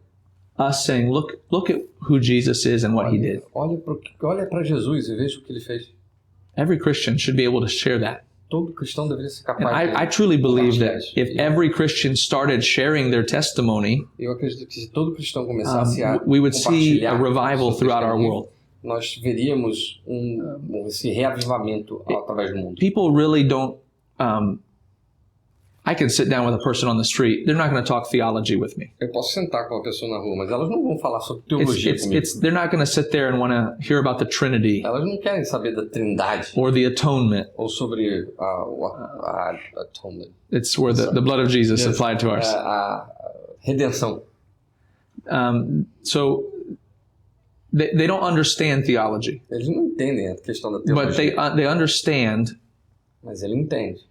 us saying, look at who Jesus is and what he did. olha para Jesus e veja o que ele fez. Every Christian should be able to share that. Todo cristão deveria ser And capaz I de truly believe that compartilhar if isso. every Christian started sharing their testimony, Eu acredito que se todo cristão começasse a we would see a compartilhar revival o seu throughout our testemunho, world. nós veríamos esse reavivamento através do mundo. People really don't. I can sit down with a person on the street. They're not going to talk theology with me. Eu posso sentar com uma pessoa na rua, mas elas não vão falar sobre teologia comigo. They're not going to sit there and want to hear about the Trinity Elas não querem saber da Trindade or the atonement. ou sobre a atonement, It's where the blood of Jesus applied to ours. a redenção. So they don't understand theology, Eles não entendem a questão da but teologia, they understand mas ele entende.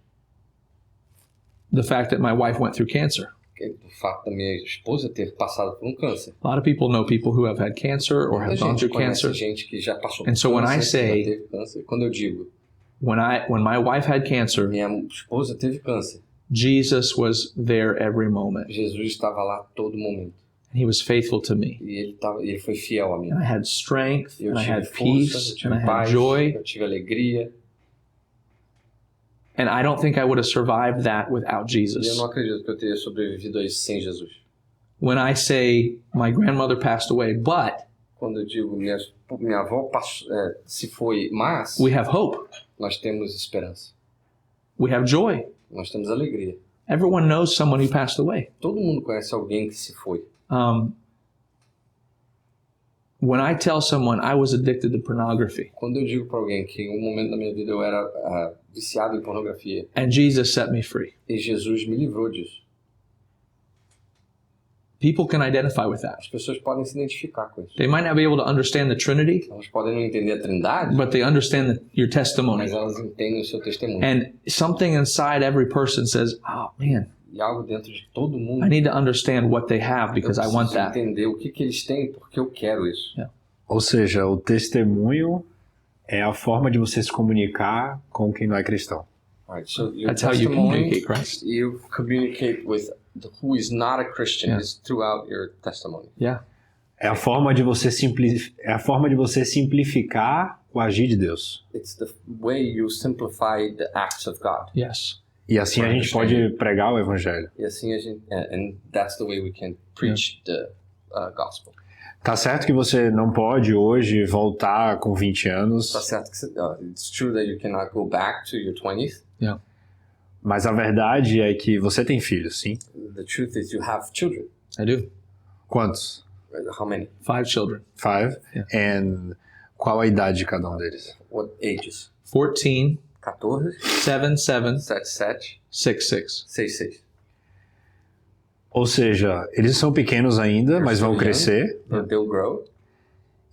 the fact that my wife went through cancer. O fato da minha esposa ter passado por um câncer. A lot of people know people who have had cancer or have Muita gone gente through conhece cancer. gente que já passou And por so when I câncer, say- que já teve câncer. Quando eu digo, When my wife had cancer, minha esposa teve câncer, Jesus was there every moment. Jesus estava lá todo momento. He was faithful to me. E ele foi fiel a mim. And I had strength, Eu and I tive had força, peace, eu tive and I had paz, joy. eu tive alegria. And I don't think I would have survived that without E eu Jesus. não acredito que eu teria sobrevivido a isso sem Jesus. When I say my grandmother passed away, but Quando eu digo minha avó se foi, mas we have hope, nós temos esperança. we have joy. Nós temos alegria. Everyone knows someone who passed away. Todo mundo conhece alguém que se foi. When I tell someone I was addicted to pornography Quando eu digo para alguém que em um momento da minha vida eu era viciado em pornografia and Jesus set me free, e Jesus me livrou disso, people can identify with that. as pessoas podem se identificar com isso. They might not be able to understand the Trinity, Elas podem não entender a Trindade, but they understand your testimony. mas elas entendem o seu testemunho. And something inside every person says, oh man, E algo dentro de todo mundo. I need to understand what they have Eu because I want preciso that. entender o que eles têm porque eu quero isso. Ou seja, o testemunho é a forma de você se comunicar com quem não é cristão. Right, so your That's how you testimony, communicate Christ. You communicate with who is not a Christian Yeah. is throughout your testimony. Yeah. É a forma de você simplificar o agir de Deus. It's the way you simplify the acts of God. Yes. E assim a gente pode pregar o evangelho. E assim a gente, and that's the way we can preach the gospel. Tá certo que você não pode hoje voltar com 20 anos, Tá certo que it's true that you cannot go back to your 20s. Yeah. mas a verdade é que você tem filhos, sim? The truth is you have children. I do. Quantos? How many? 5 children. 5? Yeah. And qual a idade de cada um deles? What ages? 14 14 77 77 66. 66. Ou seja, eles são pequenos ainda, mas vão still young. crescer. But they'll grow,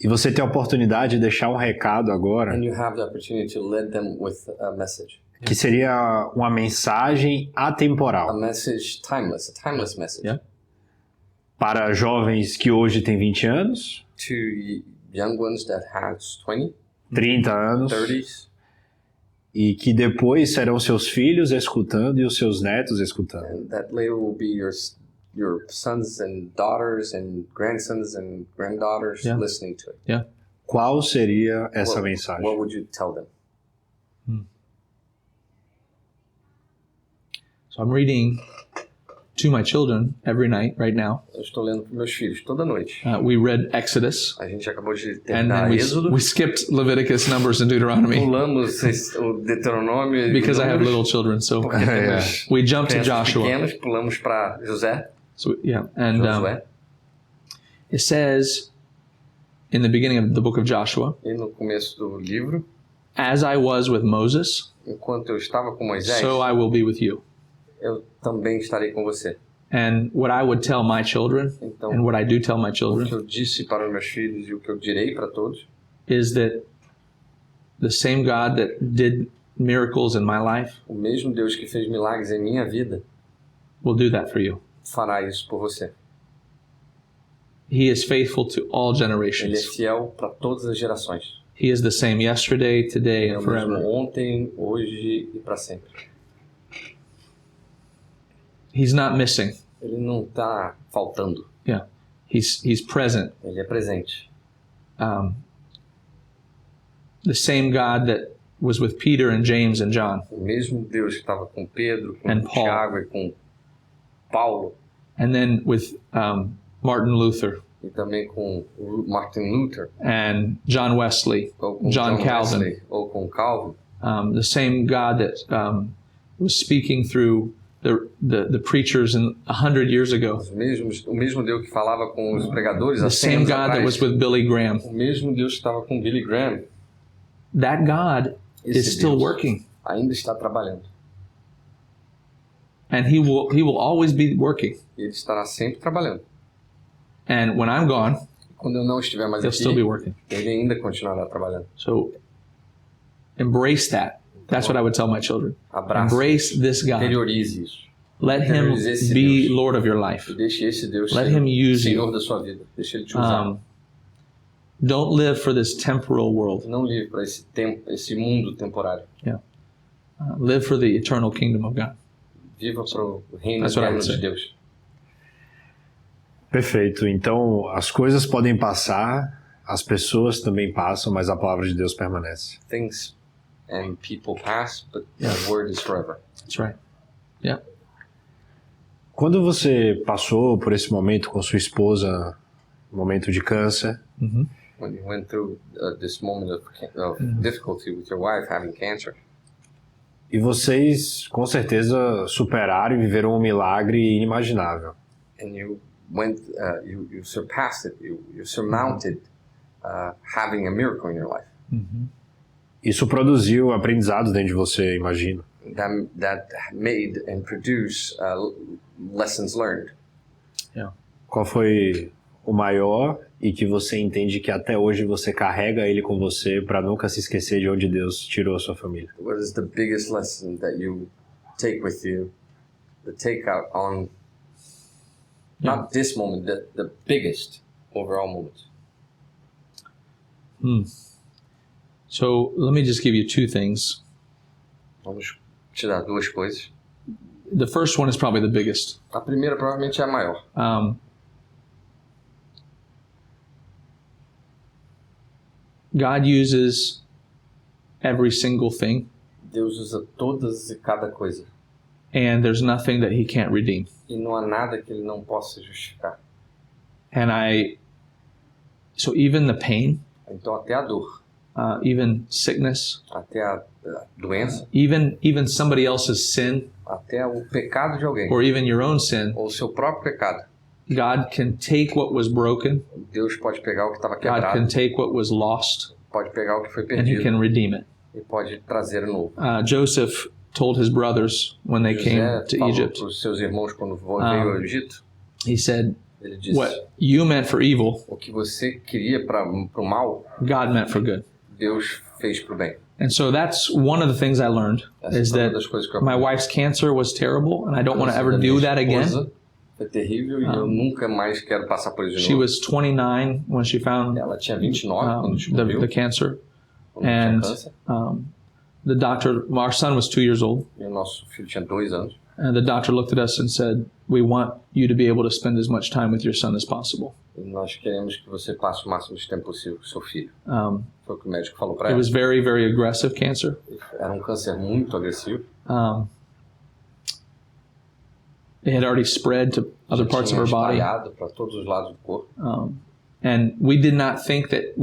E você tem a oportunidade de deixar um recado agora, and you have the opportunity to lead them with a message. que seria uma mensagem A atemporal message timeless, a timeless message. Yeah. para jovens que hoje têm 20 anos, To young ones that has 20, 30 anos, 30s, e que depois serão seus filhos escutando e os seus netos escutando. and that later will be your sons and daughters and grandsons and granddaughters Yeah. listening to it. Yeah. Qual seria essa What mensagem? would you tell them? So I'm reading to my children every night right now. Eu estou lendo para meus filhos toda noite. We read Exodus, A gente acabou de and terminar then Êxodo. we skipped Leviticus, Numbers, and Deuteronomy Pulamos o Deuteronômio because e I have Números, little children. So porque temos we jumped to crianças Joshua. pequenos, pulamos para José, So yeah, and Josué. it says in the beginning of the book of Joshua, E no começo do livro, "As I was with Moses, enquanto eu estava com Moisés, so I will be with you." eu também estarei com você. And what I would tell my children, Então, and what I do tell my o children, que eu disse para os meus filhos e o que eu direi para todos is that the same God that did miracles in my life o mesmo Deus que fez milagres em minha vida will do that for you. fará isso por você. He is faithful to all Ele é generations. fiel para todas as gerações. He is the same yesterday, today, Ele é and o mesmo forever. ontem, hoje e para sempre. He's not missing. Ele não está faltando. Yeah, he's present. Ele é presente. The same God that was with Peter and James and John, O mesmo Deus que estava com Pedro, com And Paul. Tiago e com Paulo, and then with Martin Luther e também com Martin Luther, and John Wesley, ou com John Calvin. Wesley, ou com Calvin. The same God that was speaking through the preachers 100 years ago. O mesmo Deus que falava com os pregadores há The 100 same anos God that was atrás. with Billy Graham. O mesmo Deus que estava com Billy Graham. That God Esse is still Deus working, ainda está trabalhando. and He will always be working. E ele estará sempre trabalhando. And when I'm gone, Quando eu não estiver mais He'll aqui, still be working. ele ainda continuará trabalhando. So embrace that. That's what I would tell my children. Abraço. Embrace this God. Interiorize isso. Let Him Interiorize esse be Deus. Lord of your life. E deixe esse Deus Let ser him use Senhor you. da sua vida. Deixe ele te usar. Don't live for this temporal world. Não live para esse tempo, esse mundo temporário. Live for the eternal kingdom of God. Viva para o reino That's what I eterno would de say. Deus. Perfeito. Então, as coisas podem passar, as pessoas também passam, mas a palavra de Deus permanece. Things and people pass, but the word is forever. That's right. Yeah. Quando você passou por esse momento com sua esposa, momento de câncer, When you went through this moment of difficulty with your wife having cancer, e vocês com certeza superaram e viveram um milagre inimaginável. and you went, you surpassed it, you surmounted having a miracle in your life. Isso produziu aprendizados dentro de você, imagino. That made and produced lessons learned. Qual foi o maior e que você entende que até hoje você carrega ele com você para nunca se esquecer de onde Deus tirou a sua família? What is the biggest lesson that you take with you, the takeout on not this moment, the biggest overall moment? So let me just give you two things. Vamos te dar duas coisas. The first one is probably the biggest. A primeira provavelmente é a maior. God uses every single thing, Deus usa todas e cada coisa. and there's nothing that He can't redeem. E não há nada que ele não possa justificar. And so even the pain, Então até a dor, even sickness, até a doença, even somebody else's sin, até o pecado de alguém, or even your own sin, ou o seu próprio pecado, God can take what was broken, Deus pode pegar o que estava God can quebrado, take what was lost, pode pegar o que foi and He perdido can redeem it. e pode trazer novo. Joseph told his brothers when they came José to falou Egypt, para os seus irmãos quando veio ao Egito, he said, ele disse, what you meant for evil, o que você queria para o mal, God meant for good. Deus fez para o bem. And so that's one of the things I learned, Essa is foi uma that das coisas que eu my aprendi. wife's cancer was terrible, and I don't want to A ever da do minha that again. esposa Foi terrível e eu nunca mais quero passar por isso de She novo. was 29 when she found Ela tinha 29 quando the descobriu cancer, quando tinha and câncer. the doctor, our son was 2 years old, E o nosso filho tinha 2 anos. and the doctor looked at us and said, we want you to be able to spend as much time with your son as possible. E nós queremos que você passe o máximo de tempo possível com seu filho. Um, Foi o que o médico falou para it ela. was very, very aggressive cancer. Era um câncer muito agressivo. It had already spread to other Já parts of tinha her body. espalhado para todos os lados do corpo. And we did not think that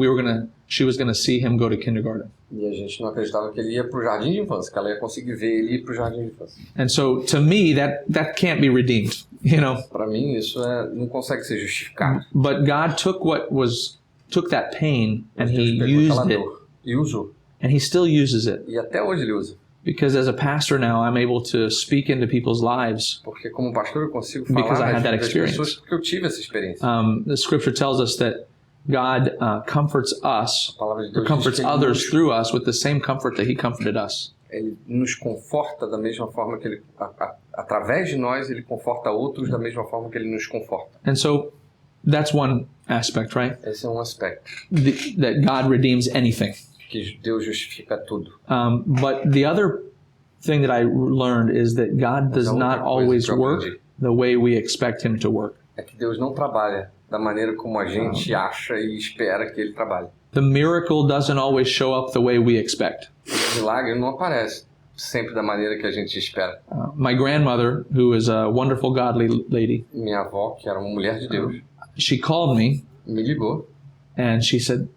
she was gonna see him go to kindergarten. E a gente não acreditava que ele ia para o jardim de infância, que ela ia conseguir ver ele ir para o jardim de infância. And so to me, that can't be redeemed, you know. Para mim, isso não consegue ser justificado. But God took that pain and Deus He pegou aquela used it, dor e usou. and He still uses it. E até hoje ele usa. Because as a pastor now, I'm able to speak into people's lives. Porque como pastor eu consigo Because I falar had that das experience. pessoas porque eu tive essa experiência. The Scripture tells us that God comforts us, A palavra de or Deus comforts diz que others through us with the same comfort that He comforted us. ele nos conforta da mesma forma que ele, através de nós, ele conforta outros da mesma forma que ele nos conforta. And so that's one aspect, right? Esse é um aspecto That God redeems anything. que Deus justifica tudo. But the other thing that I learned is that God does outra not coisa always que eu work aprendi the way we expect Him to work. É que Deus não trabalha da maneira como a gente acha e espera que ele trabalhe. The miracle doesn't always show up the way we expect. O milagre não aparece sempre da maneira que a gente espera. My grandmother, who is a wonderful, godly lady, Minha avó, que era uma mulher de Deus, she called me me ligou. and she said,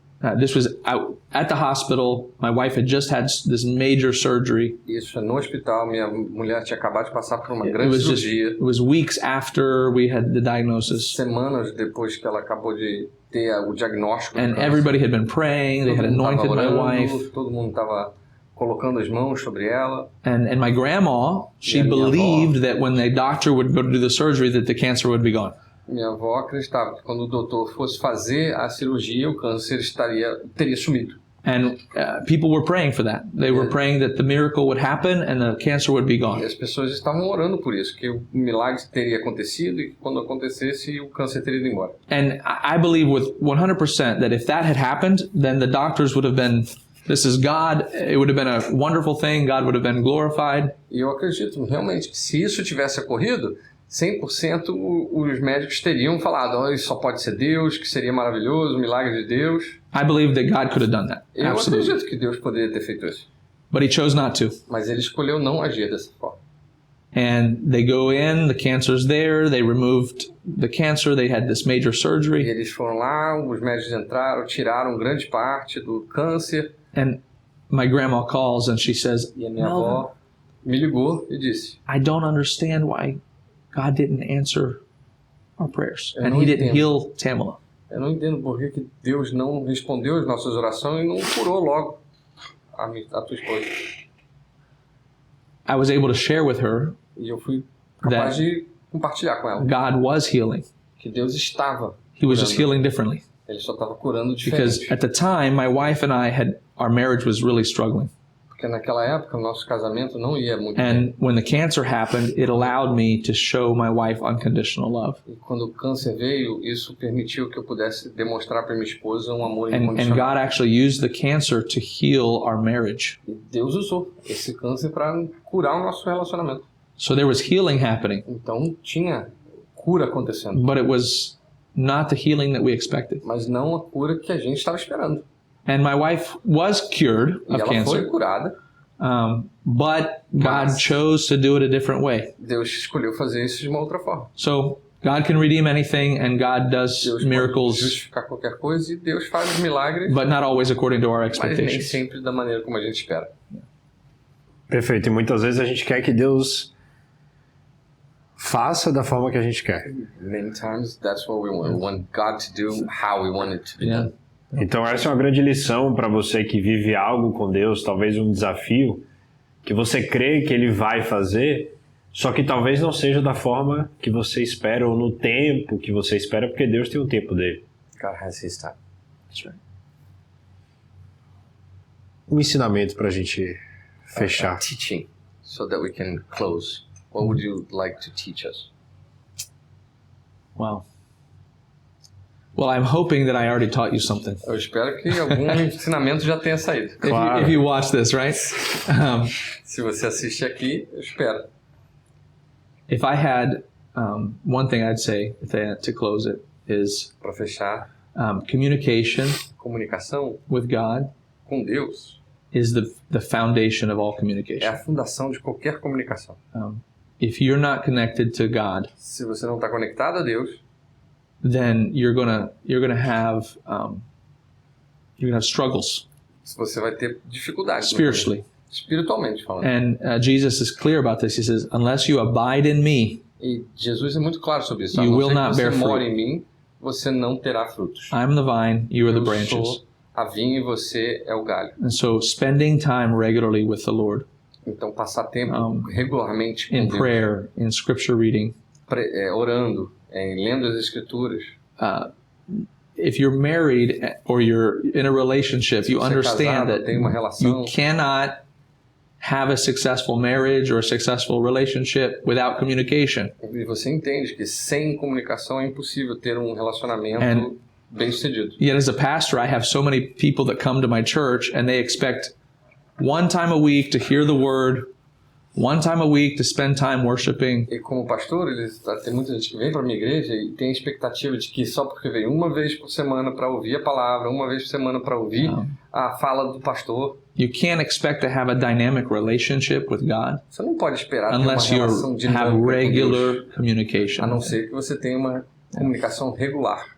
this was out at the hospital. My wife had just had this major surgery. Isso no hospital, minha mulher tinha acabado de passar por uma It grande was cirurgia. it was weeks after we had the diagnosis. Semanas depois que ela acabou de ter o diagnóstico. do And câncer. everybody had been praying. They had Todo mundo anointed tava my orando, wife. todo mundo estava colocando as mãos sobre ela. And my grandma, she Yeah, minha avó. believed that when the doctor would go to do the surgery that the cancer would be gone. Minha avó acreditava que quando o doutor fosse fazer a cirurgia, o câncer teria sumido. And people were praying for that. They were Yeah. praying that the miracle would happen and the cancer would be E gone. as pessoas estavam orando por isso, que o milagre teria acontecido e que quando acontecesse, o câncer teria ido embora. And I believe with 100% that if that had happened, then the doctors would have been, this is God. It would have been a wonderful thing. God would have been glorified. E eu acredito realmente que se isso tivesse ocorrido, 100% os médicos teriam falado, oh, isso só pode ser Deus, que seria maravilhoso, o milagre de Deus. I believe that God could have done that. Eu Absolutely. acredito que Deus poderia ter feito isso. But He chose not to. Mas ele escolheu não agir dessa forma. And they go in, the cancer's there, they removed the cancer, they had this major E surgery. eles foram lá, os médicos entraram, tiraram grande parte do câncer. And my grandma calls and she says, E a minha Melvin, avó me ligou e disse, I don't understand why God didn't answer our prayers. Eu And não He didn't entendo. heal Tamala. eu não entendo por que Deus não respondeu as nossas orações e não curou logo a tua esposa. I was able to share with her E eu fui capaz de compartilhar com ela God was healing. que Deus estava He was just curando. healing differently. Ele só estava curando Because diferente. at the time, my wife and I our marriage was really struggling. Porque naquela época o nosso casamento não ia muito bem. And when the cancer happened, it allowed me to show my wife unconditional love. E quando o câncer veio, isso permitiu que eu pudesse demonstrar para minha esposa um amor And incondicional. God actually used the cancer to heal our marriage. E Deus usou esse câncer para curar o nosso relacionamento. So there was healing happening, Então tinha cura acontecendo, but it was not the healing that we expected. mas não a cura que a gente estava esperando. And my wife was cured E of ela foi cancer, curada. but God Mas- chose to do it a different way. Deus escolheu fazer isso de uma outra forma. So God can redeem anything, and God does Deus pode miracles, justificar qualquer coisa e Deus faz os milagres, but not always according to our mas nem expectations. sempre da maneira como a gente espera. Perfeito. E muitas vezes a gente quer que Deus faça da forma que a gente quer. Many times that's what we want. We want God to do how we want it to be Yeah, done. Então essa é uma grande lição para você que vive algo com Deus, talvez um desafio, que você crê que Ele vai fazer, só que talvez não seja da forma que você espera ou no tempo que você espera, porque Deus tem o tempo dele. God has his time. That's right. Um ensinamento para a gente fechar. Teaching, so that we can close. What would you like to teach us? Wow. Well, I'm hoping that I already taught you something. Eu espero que algum ensinamento já tenha saído. Claro. If you watch this, right? Se você assiste aqui, eu espero. If I had one thing I'd say to close it is Para fechar, communication comunicação with God com Deus is the foundation of all é communication. a fundação de qualquer comunicação. If you're not connected to God, Se você não está conectado a Deus, then you're gonna have struggles você vai ter dificuldades. spiritually. Espiritualmente falando. And Jesus is clear about this. He says, "Unless you abide in me, E Jesus é muito claro sobre isso. A You não will ser que not você bear mora fruit. em mim, você não terá frutos. I'm the vine, you are the Eu branches." sou a vinha e você é o galho. And so, spending time regularly with the Lord Então, passar tempo regularmente com in Deus, prayer, in scripture reading. orando, lendo as Escrituras. If you're married or you're in a relationship, you você é understand casado, tem uma that relação, you cannot have a successful marriage or a successful relationship without communication. e você entende que sem comunicação é impossível ter um relacionamento And- bem sucedido. Yet, as a pastor, I have so many people that come to my church and they expect one time a week to hear the word, one time a week to spend time worshiping. E como pastor, tem muita gente que vem para minha igreja e tem a expectativa de que só porque veio uma vez por semana para ouvir a palavra, uma vez por semana para ouvir a fala do pastor, You can't expect to have a dynamic relationship with God você não pode esperar ter uma unless you relação have dinâmica com Deus, regular communication. a não ser que você tenha uma comunicação regular.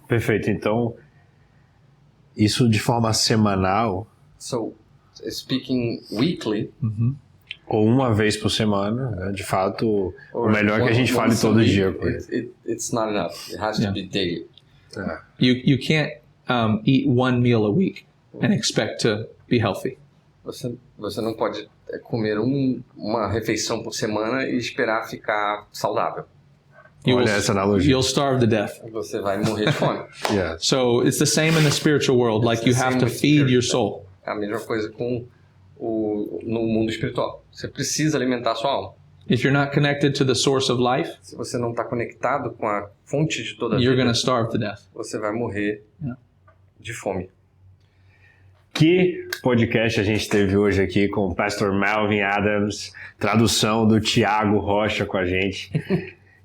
Perfeito. Então, isso de forma semanal So, speaking weekly, ou uma vez por semana, né? De fato, o or melhor é que a gente fale once a todo week, dia com ele. it's not enough. It has to be daily. You can't eat one meal a week and expect to be healthy. Você não pode comer uma refeição por semana e esperar ficar saudável. Olha essa analogia. You'll starve to death. Você vai morrer de fome. Yeah. So it's the same in the spiritual world. Like the you have same to with feed spirit. your soul. É a mesma coisa no mundo espiritual. Você precisa alimentar a sua alma. If you're not connected to the source of life, Se você não está conectado com a fonte de toda a you're vida, going to starve to death. você vai morrer Yeah. de fome. Que podcast a gente teve hoje aqui com o Pastor Melvin Adams, tradução do Tiago Rocha com a gente.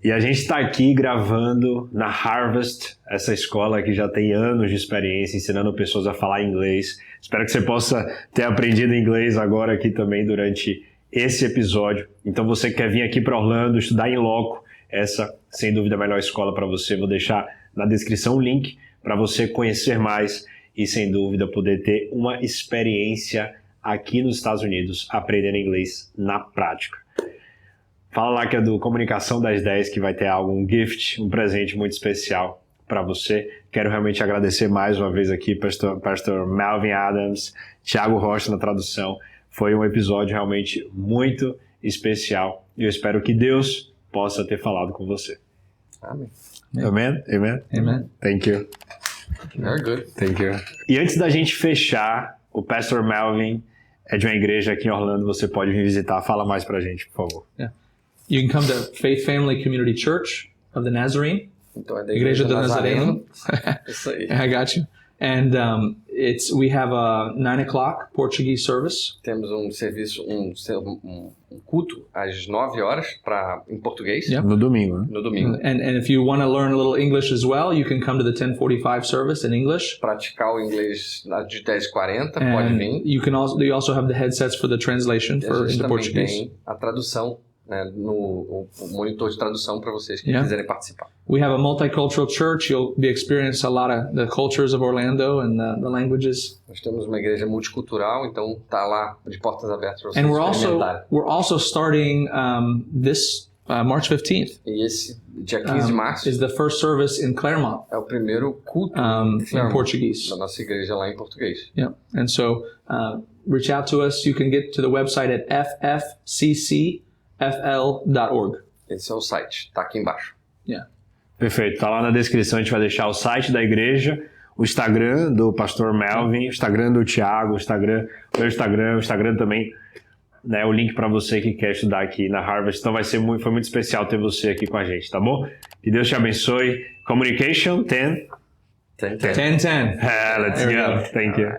E a gente está aqui gravando na Harvest, essa escola que já tem anos de experiência ensinando pessoas a falar inglês. Espero que você possa ter aprendido inglês agora aqui também durante esse episódio. Então você que quer vir aqui para Orlando, estudar em loco, essa sem dúvida é a melhor escola para você. Vou deixar na descrição o link para você conhecer mais e sem dúvida poder ter uma experiência aqui nos Estados Unidos aprendendo inglês na prática. Fala lá que é do Comunicação das 10 que vai ter algo, um gift, um presente muito especial para você. Quero realmente agradecer mais uma vez aqui, Pastor Melvin Adams, Tiago Rocha na tradução. Foi um episódio realmente muito especial e eu espero que Deus possa ter falado com você. Amém. Amen? Amen? Amen. Thank you. Very good. Thank you. E antes da gente fechar, o Pastor Melvin é de uma igreja aqui em Orlando, você pode vir visitar. Fala mais pra gente, por favor. You can come to Faith Family Community Church of the Nazarene. Então é da Igreja do Nazareno. Isso aí. I got you. And we have a 9 o'clock Portuguese service. Temos um serviço, um culto às 9 horas em português, Yeah. No domingo, né? no domingo. And if you want to learn a little English as well, you can come to the 10:45 service in English. Praticar o inglês de 10h40, pode And vir. you also have the headsets for the translation E a gente into também Portuguese. tem a tradução, né, o monitor de tradução para vocês que Yeah. quiserem participar. We have a multicultural church. You'll be experiencing a lot of the cultures of Orlando and the languages. Nós temos uma igreja multicultural, então tá lá de portas abertas para vocês And we're experimentarem. also starting this March 15th E esse dia 15 de março is the first service in Claremont é o primeiro culto in Claremont, Portuguese. da nossa igreja lá em português. Yeah. And so reach out to us. You can get to the website at ffccfl.org. Esse é o site, tá aqui embaixo. Yeah. Perfeito. Tá lá na descrição, a gente vai deixar o site da igreja, o Instagram do pastor Melvin, o Instagram do Thiago, meu Instagram, o Instagram também, né, o link para você que quer estudar aqui na Harvard. Então foi muito especial ter você aqui com a gente, tá bom? Que Deus te abençoe. Communication 10. 10. 10-10. Let's There we go. go. Thank you.